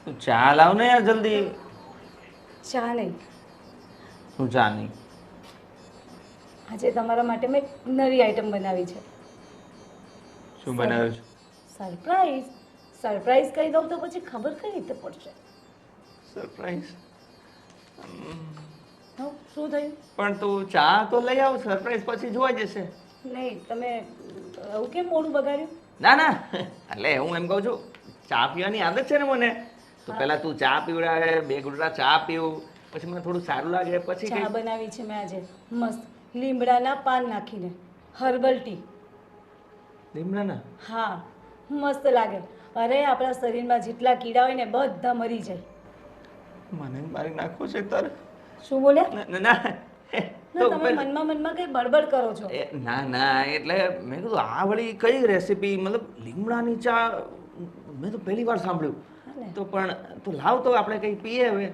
ચા લાવ ને યાર જલ્દી. ચા નહીં, શું ચા નહીં? આજે તમારા માટે મેં એક નવી આઈટમ બનાવી છે. શું બનાવ્યું છે? સરપ્રાઈઝ. સરપ્રાઈઝ કહી દઉં તો પછી ખબર કઈ રીતે પડશે? સરપ્રાઈઝ? હો, શું થયું? પણ તું ચા તો લઈ આવ, સરપ્રાઈઝ પછી જોવા જશે. નહીં, તમે આવું કેમ મોડું બગાડ્યું? ના ના, એટલે હું એમ કહું છું, ચા પીવાની આદત છે ને મને, તો પહેલા તું ચા પીવડાવે, બે ઘૂંટડા ચા પીવું, પછી મને થોડું સારું લાગે, પછી ચા બનાવી છે મેં આજે મસ્ત લીમડાના પાન નાખીને, હર્બલ ટી. લીમડાના? હા, મસ્ત લાગે. અરે આપણા શરીરમાં જેટલા કીડા હોય ને બધા મરી જાય. મને મારી નાખવું છે તારે? શું બોલ્યા? ના ના ના, તમે મનમાં કઈ બડબડ કરો છો. ના ના, એટલે મેં કીધું આ વળી કઈ રેસીપી, મતલબ લીમડાની ચા મેં તો પહેલી વાર સાંભળ્યું. તો પણ તું લાવ તો આપણે કઈ પીએ હવે.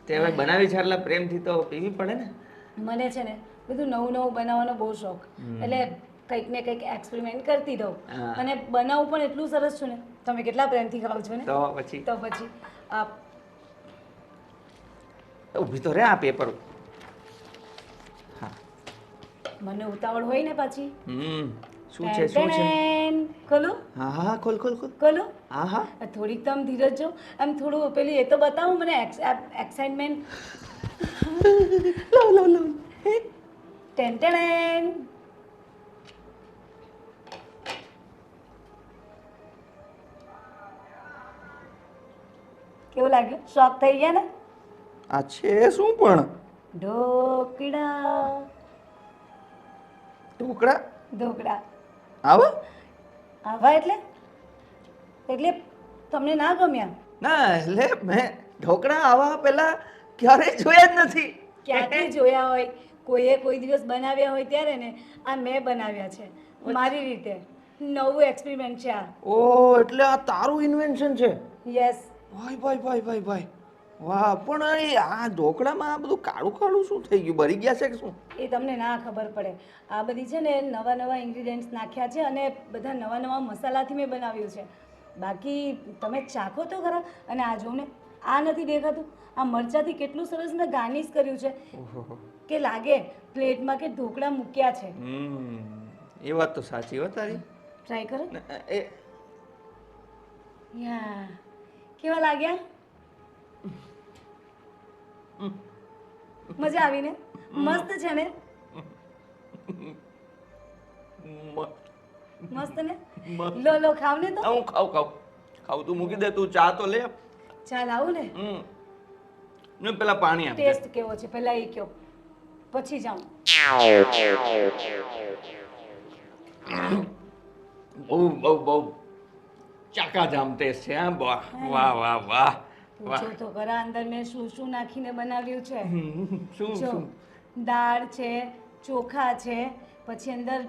તે હવે બનાવી છે એટલે પ્રેમથી તો પીવી પડે ને. મને છે ને બધું નવું નવું બનાવવાનો બહુ શોખ, એટલે કંઈક ને કંઈક એક્સપેરિમેન્ટ કરતી દઉં. અને બનાવું પણ એટલું સરસ છું ને, તમે કેટલા પ્રેમથી ખાવ છો ને. તો પછી આ ઊભી તો રે, આ પેપર. હા, મને ઉતાવળ હોય ને પાછી. શું છે શું છે? ખોલો. હા હા, ખોલ ખોલ ખોલ. ખોલો. હા હા. થોડીક તો આમ ધીરજ જો, આમ થોડું પેલી એ તો બતાવો મને એક્સાઇટમેન્ટ. લો લો લો. ટેન. કેવું લાગ્યું? શોખ થઈ ગયા ને? આ છે શું પણ? ઢોકળા. ઢોકળા? આવા આવા એટલે તમને ના ગમ્યા? ના, એટલે મેં ઢોકળા આવા પહેલા ક્યારેય જોયા જ નથી. ક્યાંથી જોયા હોય? કોઈએ કોઈ દિવસ બનાવ્યા હોય ત્યારે ને. આ મેં બનાવ્યા છે મારી રીતે. નવું એક્સપેરિમેન્ટ છે આ. ઓહ, એટલે આ તારું ઇન્વેન્શન છે? યસ. ભાઈ. વાહ, પણ આ ઢોકળામાં આ બધું કાળું કાળું શું થઈ ગયું? બળી ગયા છે કે શું? એ તમને ના ખબર પડે. આ બધી છે ને નવા ઇન્ગ્રીડિયન્ટ્સ નાખ્યા છે અને બધા નવા મસાલાથી મેં બનાવ્યું છે. બાકી તમે ચાખો તો ખરા. અને આ જો ને, આ નથી દેખાતું? આ મરચાંથી કેટલું સરસ મેં ગાર્નિશ કર્યું છે કે લાગે પ્લેટમાં કે ઢોકળા મૂક્યા છે. એ વાત તો સાચી હો તારી. ટ્રાય કરો. યા, કેવા લાગ્યા? મજા આવી ને? મસ્ત છે ને? મસ્ત ને? લો ખાવ ને. તો હું ખાવ. તું મૂકી દે, તું ચા તો લે. ચા લાવું ને? ને પેલા પાણી આપ. ટેસ્ટ કેવો છે પહેલા એ કયો, પછી જાઉં. બહુ ચાકાજામ ટેસ્ટ છે. હા, વાહ. પૂછો તો ખરા અંદર મેં શું નાખીને બનાવ્યું છે. શું? દાળ છે, ચોખા છે, પછી અંદર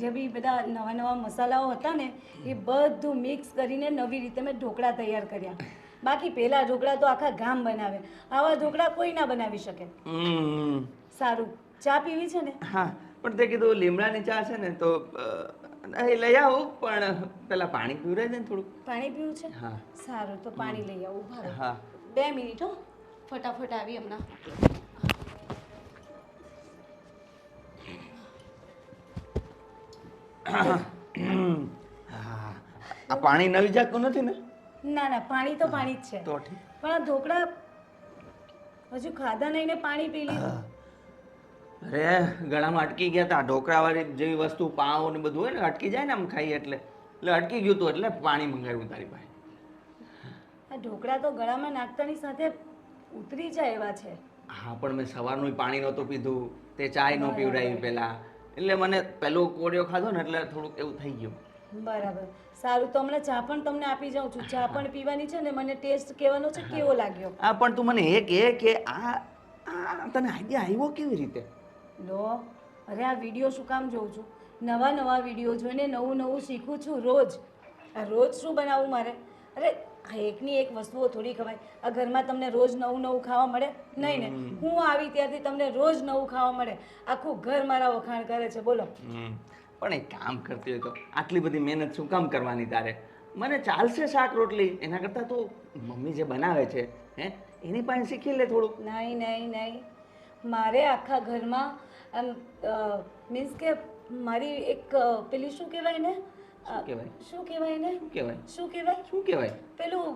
જે બી બધા નવા મસાલાઓ હતા ને એ બધું મિક્સ કરીને નવી રીતે મેં ઢોકળા તૈયાર કર્યા. બાકી પેલા ઢોકળા તો આખા ગામ બનાવે, આવા ઢોકળા કોઈ ના બનાવી શકે. સારું, ચા પીવી છે ને? હા, પણ તે કીધું લીમડાની ચા છે ને, તો લઈ આવું, પણ પેલા પાણી પીવડાવી દે ને થોડું. પાણી પીવું છે? હા. સારું, તો પાણી લઈ આવું. ભારે. હા. 2 મિનિટ હો, ફટાફટ આવી હમણાં. આ પાણી નવી જાતનું નથી ને? ના, પાણી તો પાણી જ છે. તો ઠીક. પણ આ ઢોકળા હજુ ખાધા નહીં ને પાણી પી લીધું. અરે ગળામાં અટકી ગયા હતા. ઢોકળા વાળી જેવી વસ્તુ, પાવ ને બધું હોય ને, અટકી જાય ને આમ ખાઈએ એટલે અટકી ગયું હતું, એટલે પાણી મંગાવ્યું તારી પાસે. આ ઢોકળા તો ગળામાં નાખતાની સાથે ઉતરી જાય એવા છે. હા, પણ મેં સવારનું પાણી નહોતું પીધું, તે ચાય ન પીવડાવી પહેલા, એટલે મને પેલો કોડિયો ખાધો ને એટલે થોડુંક એવું થઈ ગયું. બરાબર. સારું, તો હમણાં ચા પણ તમને આપી જાઉં છું. ચા પણ પીવાની છે ને, મને ટેસ્ટ કહેવાનો છે કેવો લાગ્યો. હા, પણ તું મને એ કહે કે આ તને આઈડિયા આવ્યો કેવી રીતે? લો, અરે આ વિડીયો શું કામ જોઉં છું? નવા વિડીયો જોઈને નવું શીખું છું રોજ. આ રોજ શું બનાવવું મારે? અરે એકની એક વસ્તુઓ થોડી ખવાય. આ ઘરમાં તમને રોજ નવું ખાવા મળે નહીં ને? હું આવી ત્યારથી તમને રોજ નવું ખાવા મળે. આખું ઘર મારા વખાણ કરે છે. બોલો. પણ એક કામ કરતી હોય તો આટલી બધી મહેનત શું કામ કરવાની તારે? મને ચાલશે શાક રોટલી, એના કરતાં તો મમ્મી જે બનાવે છે હે એની પાસે શીખી લે થોડુંક. નહીં નહીં નહીં, મારે આખા ઘરમાં આમ મીન્સ કે મારી એક પેલી શું કહેવાય ને શું કહેવાય? શું કહેવાય ને શું કહેવાય? શું કહેવાય શું કહેવાય? પેલું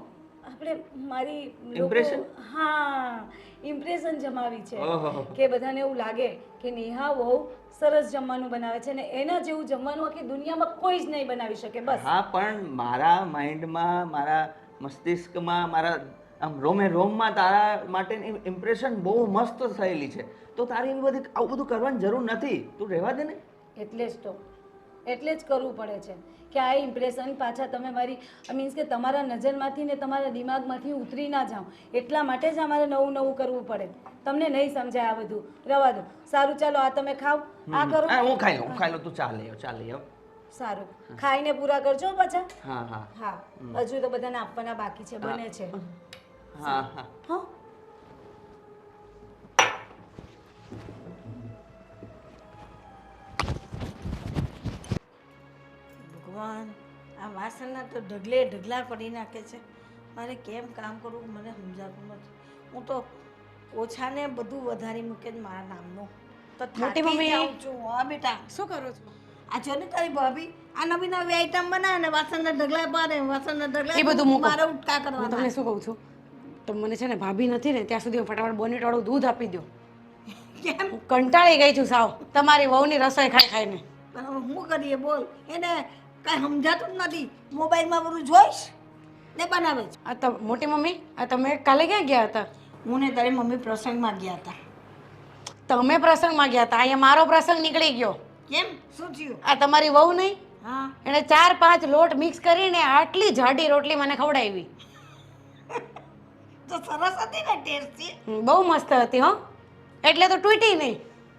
આપણે મારી Impression? હા, ઇમ્પ્રેશન જમાવી છે ઓહો. કે બધાને એવું લાગે કે નેહા બહુ સરસ જમવાનું બનાવે છે ને એના જેવું જમવાનું આખી દુનિયામાં કોઈ જ નહીં બનાવી શકે. બસ હા, પણ મારા માઇન્ડમાં, મારા મસ્તિષ્કમાં, મારા આમ રોમે રોમમાં તારા માટેની ઇમ્પ્રેશન બહુ મસ્ત થયેલી છે. તો તારે એવી બધી આવું બધું કરવાની જરૂર નથી. તું રહેવા દે ને. એટલે જ કરવું પડે છે કે આ ઇમ્પ્રેશન પાછા તમે મારી મીન્સ કે તમારા નજરમાંથી ને તમારા દિમાગમાંથી ઉતરી ના જાઓ, એટલા માટે જ અમારે નવું નવું કરવું પડે. તમને નહીં સમજાય આ બધું, રવા દો. સારું ચાલો, આ તમે ખાઓ, આ કરો. હા, હું ખાઈ લઉં. તું ચાલે આવ. સારું, ખાઈને પૂરા કરજો પાછા. હા હા હા, હજુ તો બધાને આપવાના બાકી છે, બને છે. હા હા. હા, ભગવાન, આ વાસણના તો ઢગલે ઢગલા કરી નાખે છે. મારે કેમ કામ કરવું મને સમજાતું નથી. હું તો ઓછાને બધું વધારી મૂકે જ મારા નામનું. તો મોટી મમ્મી. જાઉં છું. હા બેટા, શું કરો છો? આ જો ને તારી ભાભી આ નવી નવી આઈટમ બનાવે ને વાસણના ઢગલા પાડે, વાસણના ઢગલા એ બધું મૂકો. મારે ઉટકા હું કરવાના. તમને શું કહું છું, તો મને છે ને ભાભી નથી ને ત્યાં સુધી ફટાફટ બોનેટ વાળું દૂધ આપી દો. કેમ? હું કંટાળી ગઈ છું સાવ તમારી વહુની રસોઈ ખાઈ ખાઈને. પણ હવે શું કરીએ બોલ, એને કાંઈ સમજાતું જ નથી. મોબાઈલમાં બધું જોઈશ ને બનાવે છે. આ તો મોટી મમ્મી, આ તમે કાલે ક્યાં ગયા હતા? હું ને તારી મમ્મી પ્રસંગમાં ગયા હતા. તમે પ્રસંગમાં ગયા હતા, અહીંયા મારો પ્રસંગ નીકળી ગયો. કેમ? શું થયું? આ તમારી વહુ નહીં, હા, એણે 4-5 લોટ મિક્સ કરીને આટલી જાડી રોટલી મને ખવડાવી. તો સરસ હતી ને, ટેસ્ટી. બહુ મસ્ત હતી હો. એટલે તો તૂટી નહીં.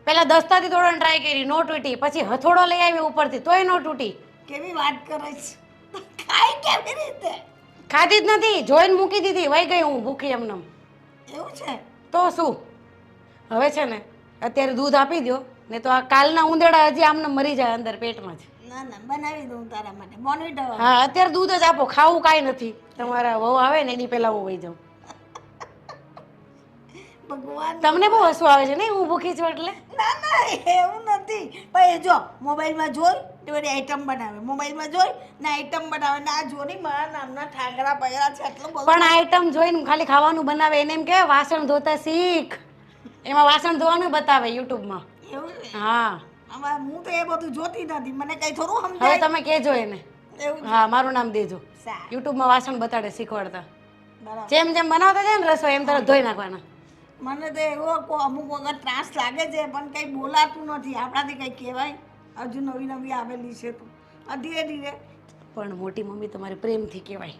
પહેલા દસ્તાથી તોડવાની ટ્રાય કરી, નો તૂટી. પછી હથોડો લઈ આવી ઉપરથી, તોય નો તૂટી. કેવી વાત કરે છે? ખાઈ કેવી રીતે? ખાધી જ નથી, જોઈને મૂકી દીધી, વહી ગઈ હું ભૂખી એમને. એવું છે? તો શું, હવે છે ને અત્યારે દૂધ આપી દો, ને તો આ કાલના ઉંદેડા હજી આમને મરી જાય અંદર પેટમાં જ. ના ના, બનાવી દઉં તારા માટે બોનવીટા. હા, અત્યારે દૂધ જ આપો, ખાવું કાંઈ નથી. તમારા વહુ આવે ને એની પહેલા હું વહી જાઉં. ભગવાન, તમને બહુ હસવું આવે છે ને હું ભૂખી છું એટલે? ના ના, એવું નથી. પણ એ જો મોબાઈલમાં જોઈ તો બધી આઈટમ બનાવે, મોબાઈલમાં જોઈ ને આઈટમ બનાવે ને આ જોની મારા નામના ઠાકરા પડ્યા છે એટલું બધું. પણ આઈટમ જોઈને ખાલી ખાવાનું બનાવે, એને એમ કહેવાય વાસણ ધોતા શીખ. એમાં વાસણ ધોવાનું બતાવે યુટ્યુબમાં. એવું છે? હા, હવે હું તો એ બધું જોતી નથી, મને કઈ થોડું હવે સમજાય. તમે કહેજો એને. એવું છે? હા, મારું નામ દેજો. સારું, યુટ્યુબમાં વાસણ બતાડે, શીખવાડતા. બરાબર. જેમ જેમ બનાવતા જાય ને રસોઈ એમ તરત ધોઈ નાખવાના. મને તો એવો અમુક વખત ત્રાસ લાગે છે પણ કંઈ બોલાતું નથી, આપણાથી કંઈ કહેવાય. હજુ નવી નવી આવેલી છે તો આ ધીરે ધીરે પણ મોટી મમ્મી તમારે પ્રેમથી કહેવાય.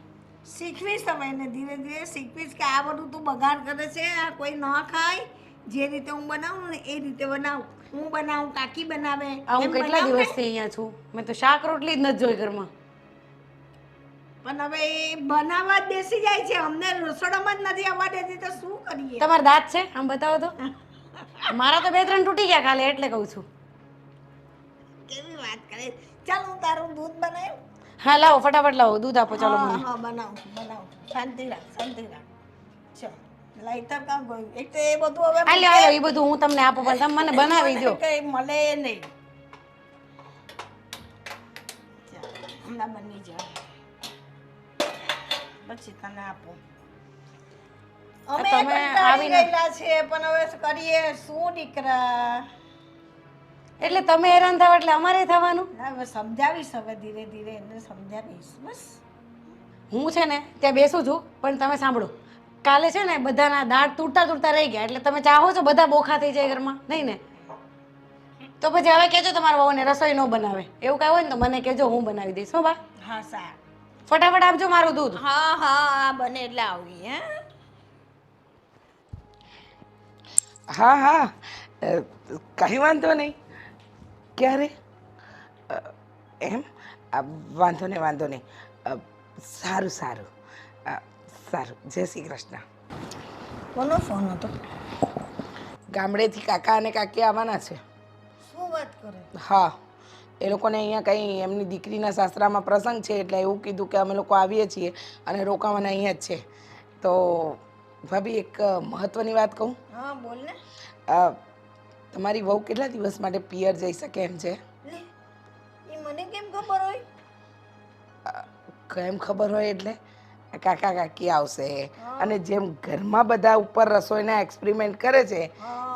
શીખવીશ તમે એને, ધીરે ધીરે શીખવીશ કે આ બધું તું બગાડ કરે છે, આ કોઈ ન ખાય. જે રીતે હું બનાવું ને એ રીતે બનાવું. હું બનાવું, કાકી બનાવે. આ હું એમ કેટલા બનાવું ને. દિવસથી અહીંયા છું, મેં તો શાક રોટલી જ નથી જોઈ ઘરમાં. પણ હવે એ બનાવવા જ બેસી જાય છે, અમને રસોડામાં જ નથી આવવા દેતી તો શું કરીએ? તમારા દાંત છે આમ બતાવો તો. મારા તો 2-3 તૂટી ગયા કાલે, એટલે કહું છું. કેવી વાત કરે. ચાલ હું તારું દૂધ બનાવ્યું. હા, લાવો ફટાફટ લાવો, દૂધ આપો ચાલો હા મને. હા, બનાવું. શાંતિ રાખ, શાંતિ રાખ. ચાલ લાઈટર કાં ગયું? એક તો એ બધું હવે આ લ્યો એ બધું હું તમને આપું, પણ તમે મને બનાવી દો. કઈ મળે નહીં. ચાલ, હમણાં બની જાય પછી તને આપું. અમે તમે કંટાળી આવીને- ગયેલા છે પણ હવે શું કરીએ? શું દીકરા? એટલે તમે હેરાન થાવ એટલે અમારે થવાનું. ના, હવે સમજાવીશ, હવે ધીરે ધીરે એને સમજાવીશ. બસ હું છે ને ત્યાં બેસું છું, પણ તમે સાંભળો, કાલે છે ને બધાના દાંત તૂટતા તૂટતા રહી ગયા, એટલે તમે ચાહો છો બધા બોખા થઈ જાય ઘરમાં, નહીં ને? તો પછી હવે કહેજો તમારા વહુને રસોઈ ન બનાવે, એવું કાંઈ હોય ને તો મને કહેજો, હું બનાવી દઈશ. હો બા, હા સારું. ફટાફટ આપજો મારું દૂધ. હા હા, બને એટલે આવી. હા હા, કંઈ વાંધો નહીં. ક્યારે? એમ? વાંધો નહીં. સારું. સારું, જય શ્રી કૃષ્ણ. કોનો ફોન હતો? ગામડેથી કાકા અને કાકી આવવાના છે. શું વાત કરે? હા, એ લોકોને અહીંયા કંઈ એમની દીકરીના સાસરામાં પ્રસંગ છે એટલે એવું કીધું કે અમે લોકો આવીએ છીએ અને રોકાવાના અહીંયા જ છે. તો ભાભી એક મહત્ત્વની વાત કહું, હા બોલ ને. તમારી વહુ કેટલા દિવસ માટે પિયર જઈ શકે એમ છે? લે એ મને કેમ ખબર હોય? કેમ ખબર હોય એટલે કાકા કાકી આવશે અને જેમ ઘરમાં બધા ઉપર રસોઈના એક્સપેરિમેન્ટ કરે છે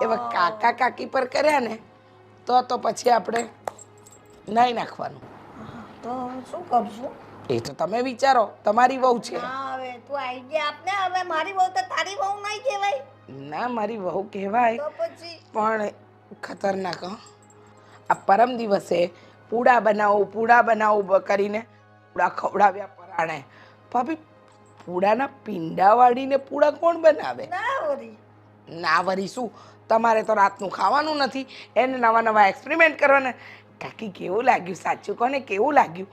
એવા કાકા કાકી પર કર્યા ને તો પછી આપણે નાઈ નાખવાનું. તો શું કરશું? એ તો તમે વિચારો, તમારી વહુ છે. હા હવે તું આઈડિયા આપને. હવે મારી બહુ તો તારી બહુ નહીં કહેવાય. ના મારી વહુ કહેવાય તો પછી પણ ખતરનાક. હં? આ પરમ દિવસે પૂડા બનાવું કરીને પૂડા ખવડાવ્યા પરાણે. ભાભી પૂડાના પીંડા વાળીને પૂડા કોણ બનાવે? ના વળી. ના વરી શું, તમારે તો રાતનું ખાવાનું નથી, એને નવા નવા એક્સપેરિમેન્ટ કરવાના. કાકી કેવું લાગ્યું? સાચું કોને કેવું લાગ્યું?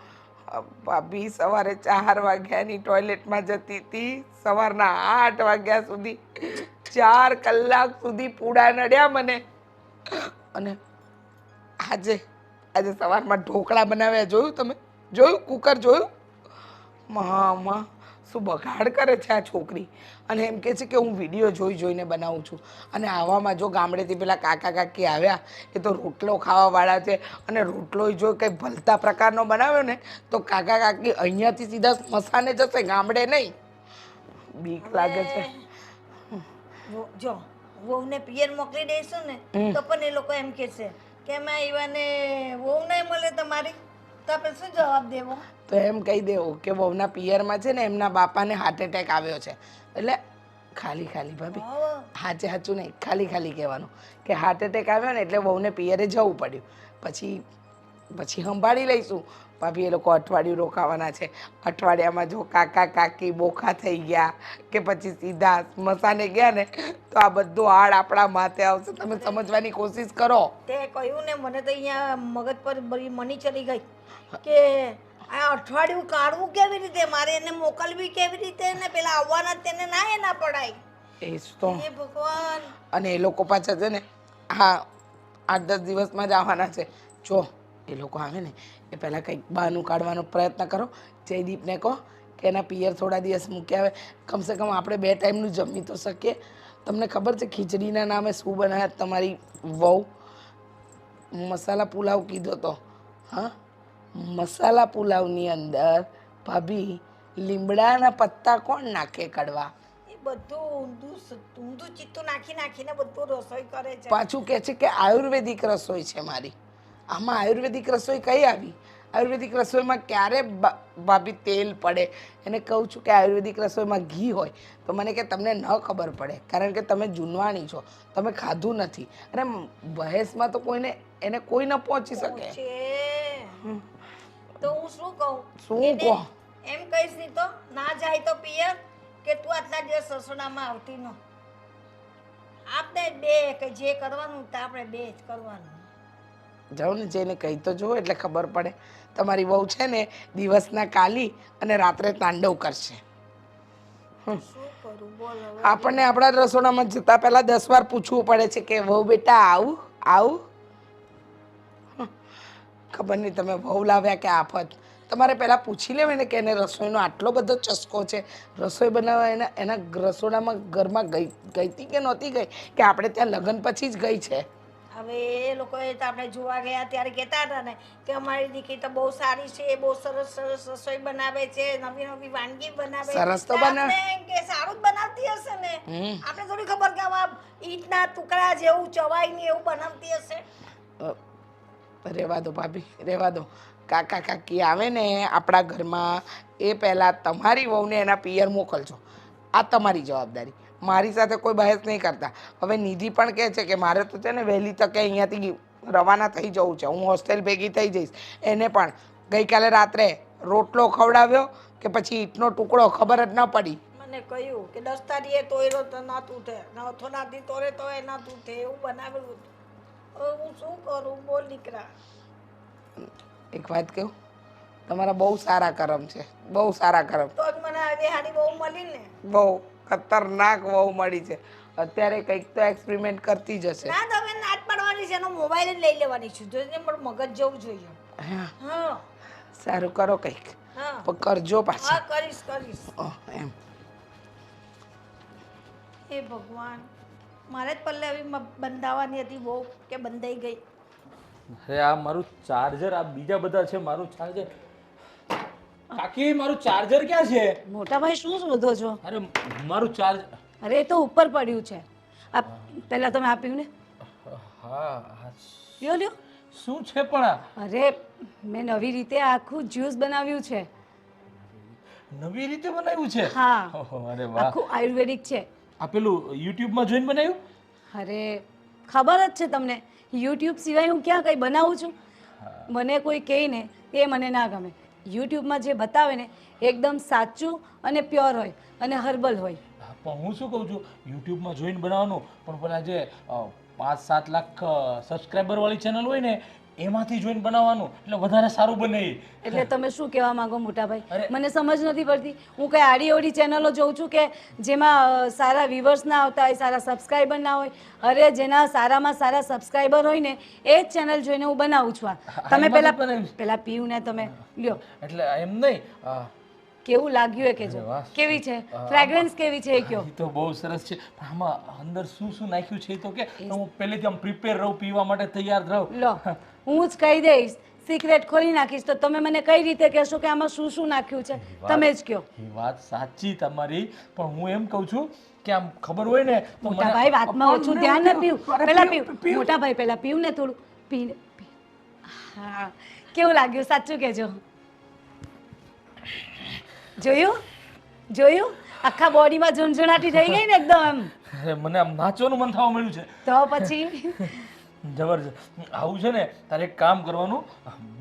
ભાભી સવારે 4 વાગ્યાની ટોયલેટમાં જતી હતી, સવારના 8 વાગ્યા સુધી 4 કલાક સુધી પૂડા નડ્યા મને. અને આજે સવારમાં ઢોકળા બનાવ્યા, જોયું તમે? જોયું? કુકર જોયું? માં શું બગાડ કરે છે આ છોકરી. અને એમ કહે છે કે હું વિડીયો જોઈને બનાવું છું. અને આવામાં જો ગામડેથી પેલા કાકા કાકી આવ્યા, એ તો રોટલો ખાવાવાળા છે અને રોટલો જો કંઈ ભલતા પ્રકારનો બનાવ્યો ને તો કાકા કાકી અહીંયાથી સીધા સ્મશાને જશે, ગામડે નહીં. બીક લાગે છે. જો વહુને પિયર મોકલી દઈશું ને તો પણ એ લોકો એમ કહેશે કે મેં ઈવાને વહુ નહીં મળે તમારી, તો આપણે શું જવાબ દેવો? તો એમ કહી દેવું કે વહુના પિયરમાં છે ને એમના બાપાને હાર્ટ એટેક આવ્યો છે. એટલે ખાલી ભાભી, સાચું નહીં, ખાલી કહેવાનું કે હાર્ટ એટેક આવ્યો ને એટલે વહુને પિયરે જવું પડ્યું. પછી સંભાળી લઈશું. ભાભી એ લોકો અઠવાડિયું રોકાવાના છે. અઠવાડિયામાં જો કાકા કાકી બોખા થઈ ગયા કે પછી સીધા સ્મશાને ગયા ને તો આ બધું આડ આપણા માથે આવશે. તમે સમજવાની કોશિશ કરો. તે કહ્યું ને, મને તો અહીંયા મગજ પર બધી મની ચડી ગઈ કે આ અઠવાડિયું કાઢવું કેવી રીતે, મારે એને મોકલવી કેવી રીતે, ને પેલા આવવાના તેને ના પડાય. એ જ તો. હે ભગવાન. અને એ લોકો પાછા છે ને હા 8-10 દિવસમાં જ આવવાના છે. જો એ લોકો આવે ને એ પહેલાં કંઈક બહાનું કાઢવાનો પ્રયત્ન કરો. જયદીપને કહો કે એના પિયર થોડા દિવસ મૂકી આવે, કમસે કમ આપણે 2 ટાઈમનું જમી તો શકીએ. તમને ખબર છે ખીચડીના નામે શું બનાવ્યા તમારી વહુ? મસાલા પુલાવ કીધો તો. હા, મસાલા પુલાવની અંદર ભાભી લીમડાના પત્તા કોણ નાખે કડવા? એ બધું ઊંધું ચિત્તું નાખીને બધું રસોઈ કરે છે. પાછું કહે છે કે આયુર્વેદિક રસોઈ છે મારી. આમાં આયુર્વેદિક રસોઈ કઈ આવી? આયુર્વેદિક રસોઈમાં ક્યારે ભાભી તેલ પડે? એને કહું છું કે આયુર્વેદિક રસોઈમાં ઘી હોય તો મને કે તમને ન ખબર પડે કારણ કે તમે જૂનવાણી છો, તમે ખાધું નથી. અને બહેસમાં તો એને કોઈ ન પહોંચી શકે. તો હું શું કહું? શું કહો? એમ કહીશ નહીં તો ના જાય તો પિયર કે તું આટલા દિવસ રસોડામાં આવતી ન. આપણે 2 કે જે કરવાનું તે આપણે 2 જ કરવાનું. જાઉં ને જઈને કહી તો જુઓ એટલે ખબર પડે. તમારી વહુ છે ને દિવસના કાલી અને રાત્રે તાંડવ કરશે. શું કરું બોલ હવે? આપણને આપણા રસોડામાં જતા પહેલા 10 વાર પૂછવું પડે છે કે વહુ બેટા આવું. ખબર નહીં તમે વહુ લાવ્યા કે આફત. તમારે પહેલાં પૂછી લેવાય ને કે એને રસોઈનો આટલો બધો ચસ્કો છે, રસોઈ બનાવવા એના રસોડામાં ઘરમાં ગઈ હતી કે નહોતી ગઈ, કે આપણે ત્યાં લગ્ન પછી જ ગઈ છે? હવે એ લોકોએ તો આપણે જોવા ગયા ત્યારે કહેતા હતા ને કે અમારી દીકરી તો બહુ સારી છે, બહુ સરસ રસોઈ બનાવે છે, નવી વાનગી બનાવે છે. સરસ તો બનાવે. આપણે કે સારું જ બનાવતી હશે ને. આપણે થોડી ખબર કે આમાં ઈંટના ટુકડા જેવું ચવાય નહીં એવું બનાવતી હશે. રહેવા દો ભાભી, રહેવા દો. કાકા કાકી આવે ને આપણા ઘરમાં એ પહેલાં તમારી વહુને એના પિયર મોકલજો. આ તમારી જવાબદારી. મારી સાથે કોઈ બહેસ નહીં કરતા. હવે નિધિ પણ કહે છે કે મારે તો છે ને વહેલી તકે અહીંયાથી રવાના થઈ જવું છે, હું હોસ્ટેલ ભેગી થઈ જઈશ. એને પણ ગઈકાલે રાત્રે રોટલો ખવડાવ્યો કે પછી ઈંટનો ટુકડો ખબર જ ન પડી. મને કહ્યું કે 10 તારીખે તોયરો તો ના તૂટે, અથોનાથી તોરે તો એ ના તૂટે એવું બનાવેલું હતું. હવે હું શું કરું બોલ દીકરા? એક વાત કહું, તમારા બહુ સારા કરમ છે, બહુ સારા કરમ. તો જ મને આવી હારી બહુ મળી ને. બહુ ખતરનાક વહુ મળી છે. અત્યારે કંઈક તો એક્સપેરિમેન્ટ કરતી જ હશે. ના તો હવે નાટ પાડવાની છે, એનો મોબાઈલ જ લઈ લેવાની છું, જો પણ મગજ જવું જોઈએ. હા હા સારું કરો કંઈક હા પણ કરજો હા પાછા કરીશ એમ હે ભગવાન મારે જ પલ્લવી બંધાવવાની હતી બહુ કે બંધાઈ ગઈ અરે આ મારું ચાર્જર, આ બીજા બધા છે, મારું ચાર્જર. કાકી મારું ચાર્જર ક્યાં છે? મોટા ભાઈ શું શોધો છો? અરે મારું ચાર્જ. અરે એ તો ઉપર પડ્યું છે. આ પહેલા તમે આપ્યું ને, હા હા. લ્યો લ્યો. શું છે પણ આ? અરે મેં નવી રીતે આખું જ્યુસ બનાવ્યું છે. નવી રીતે બનાવ્યું છે? હા. ઓહો, અરે વાહ. આખું આયુર્વેદિક છે. આ પેલું યુટ્યુબમાં જોઈને બનાવ્યું? અરે ખબર જ છે તમને, યુટ્યુબ સિવાય હું ક્યાં કંઈ બનાવું છું? મને કોઈ કહે ને એ મને ના ગમે. યુટ્યુબમાં જે બતાવે ને એકદમ સાચું અને પ્યોર હોય અને હર્બલ હોય. હા, પણ હું શું કહું છું, યુટ્યુબમાં જોઈને બનાવવાનું, પણ પેલા જે 5-7 લાખ સબસ્ક્રાઈબર વાળી ચેનલ હોય ને એમાંથી જોઈને બનાવવાનું, એટલે વધારે સારું બને એ. એટલે તમે શું કહેવા માંગો મોટા ભાઈ? અરે. મને સમજ નથી પડતી. હું કઈ આડી અવડી ચેનલો જોઉં છું કે જેમાં સારા વ્યુઅર્સ ના આવતા હોય, સારા સબસ્ક્રાઈબર ના હોય. અરે જેના સારામાં સારા સબસ્ક્રાઈબર હોય ને એ જ ચેનલ જોઈને હું બનાવું છું. આ તમે એમાંથી પેલા બનાવ્યું છે? પેલા પીવું ને તમે લ્યો. એટલે એમ નહીં. કેવું લાગ્યું એ કહેજો. અરે વાહ. કેવી છે ફ્રેગ્રન્સ, કેવી છે એ કયો. એ તો બહુ સરસ છે, પણ આમાં અંદર શું શું નાખ્યું છે એ તો કે હું પહેલેથી આમ પ્રિપેર રહું, પીવા માટે તૈયાર રહું. લો હું જ કહી દઈશ, સિક્રેટ ખોલી નાખીશ તો તમે મને કઈ રીતે કહેશો કે આમાં શું શું નાખ્યું છે? તમે જ કહો. એ વાત સાચી તમારી, પણ હું એમ કહું છું કે આમ ખબર હોય ને તો મોટા મને- ભાઈ વાતમાં ઓછું ધ્યાન ન પીવું. અરે પેલા પીવું, પીવું મોટા ભાઈ, પેલા પીવું ને થોડું પીને. હા કેવું લાગ્યું સાચું કહેજો. જોયું જોયું, આખા બોડીમાં ઝુંઝુણાટી થઈ ગઈ ને એકદમ એમ. અરે મને આમ નાચવાનું મન થવા મળ્યું છે. તો પછી જબરજસ્ત. આવું છે ને તારે એક કામ કરવાનું,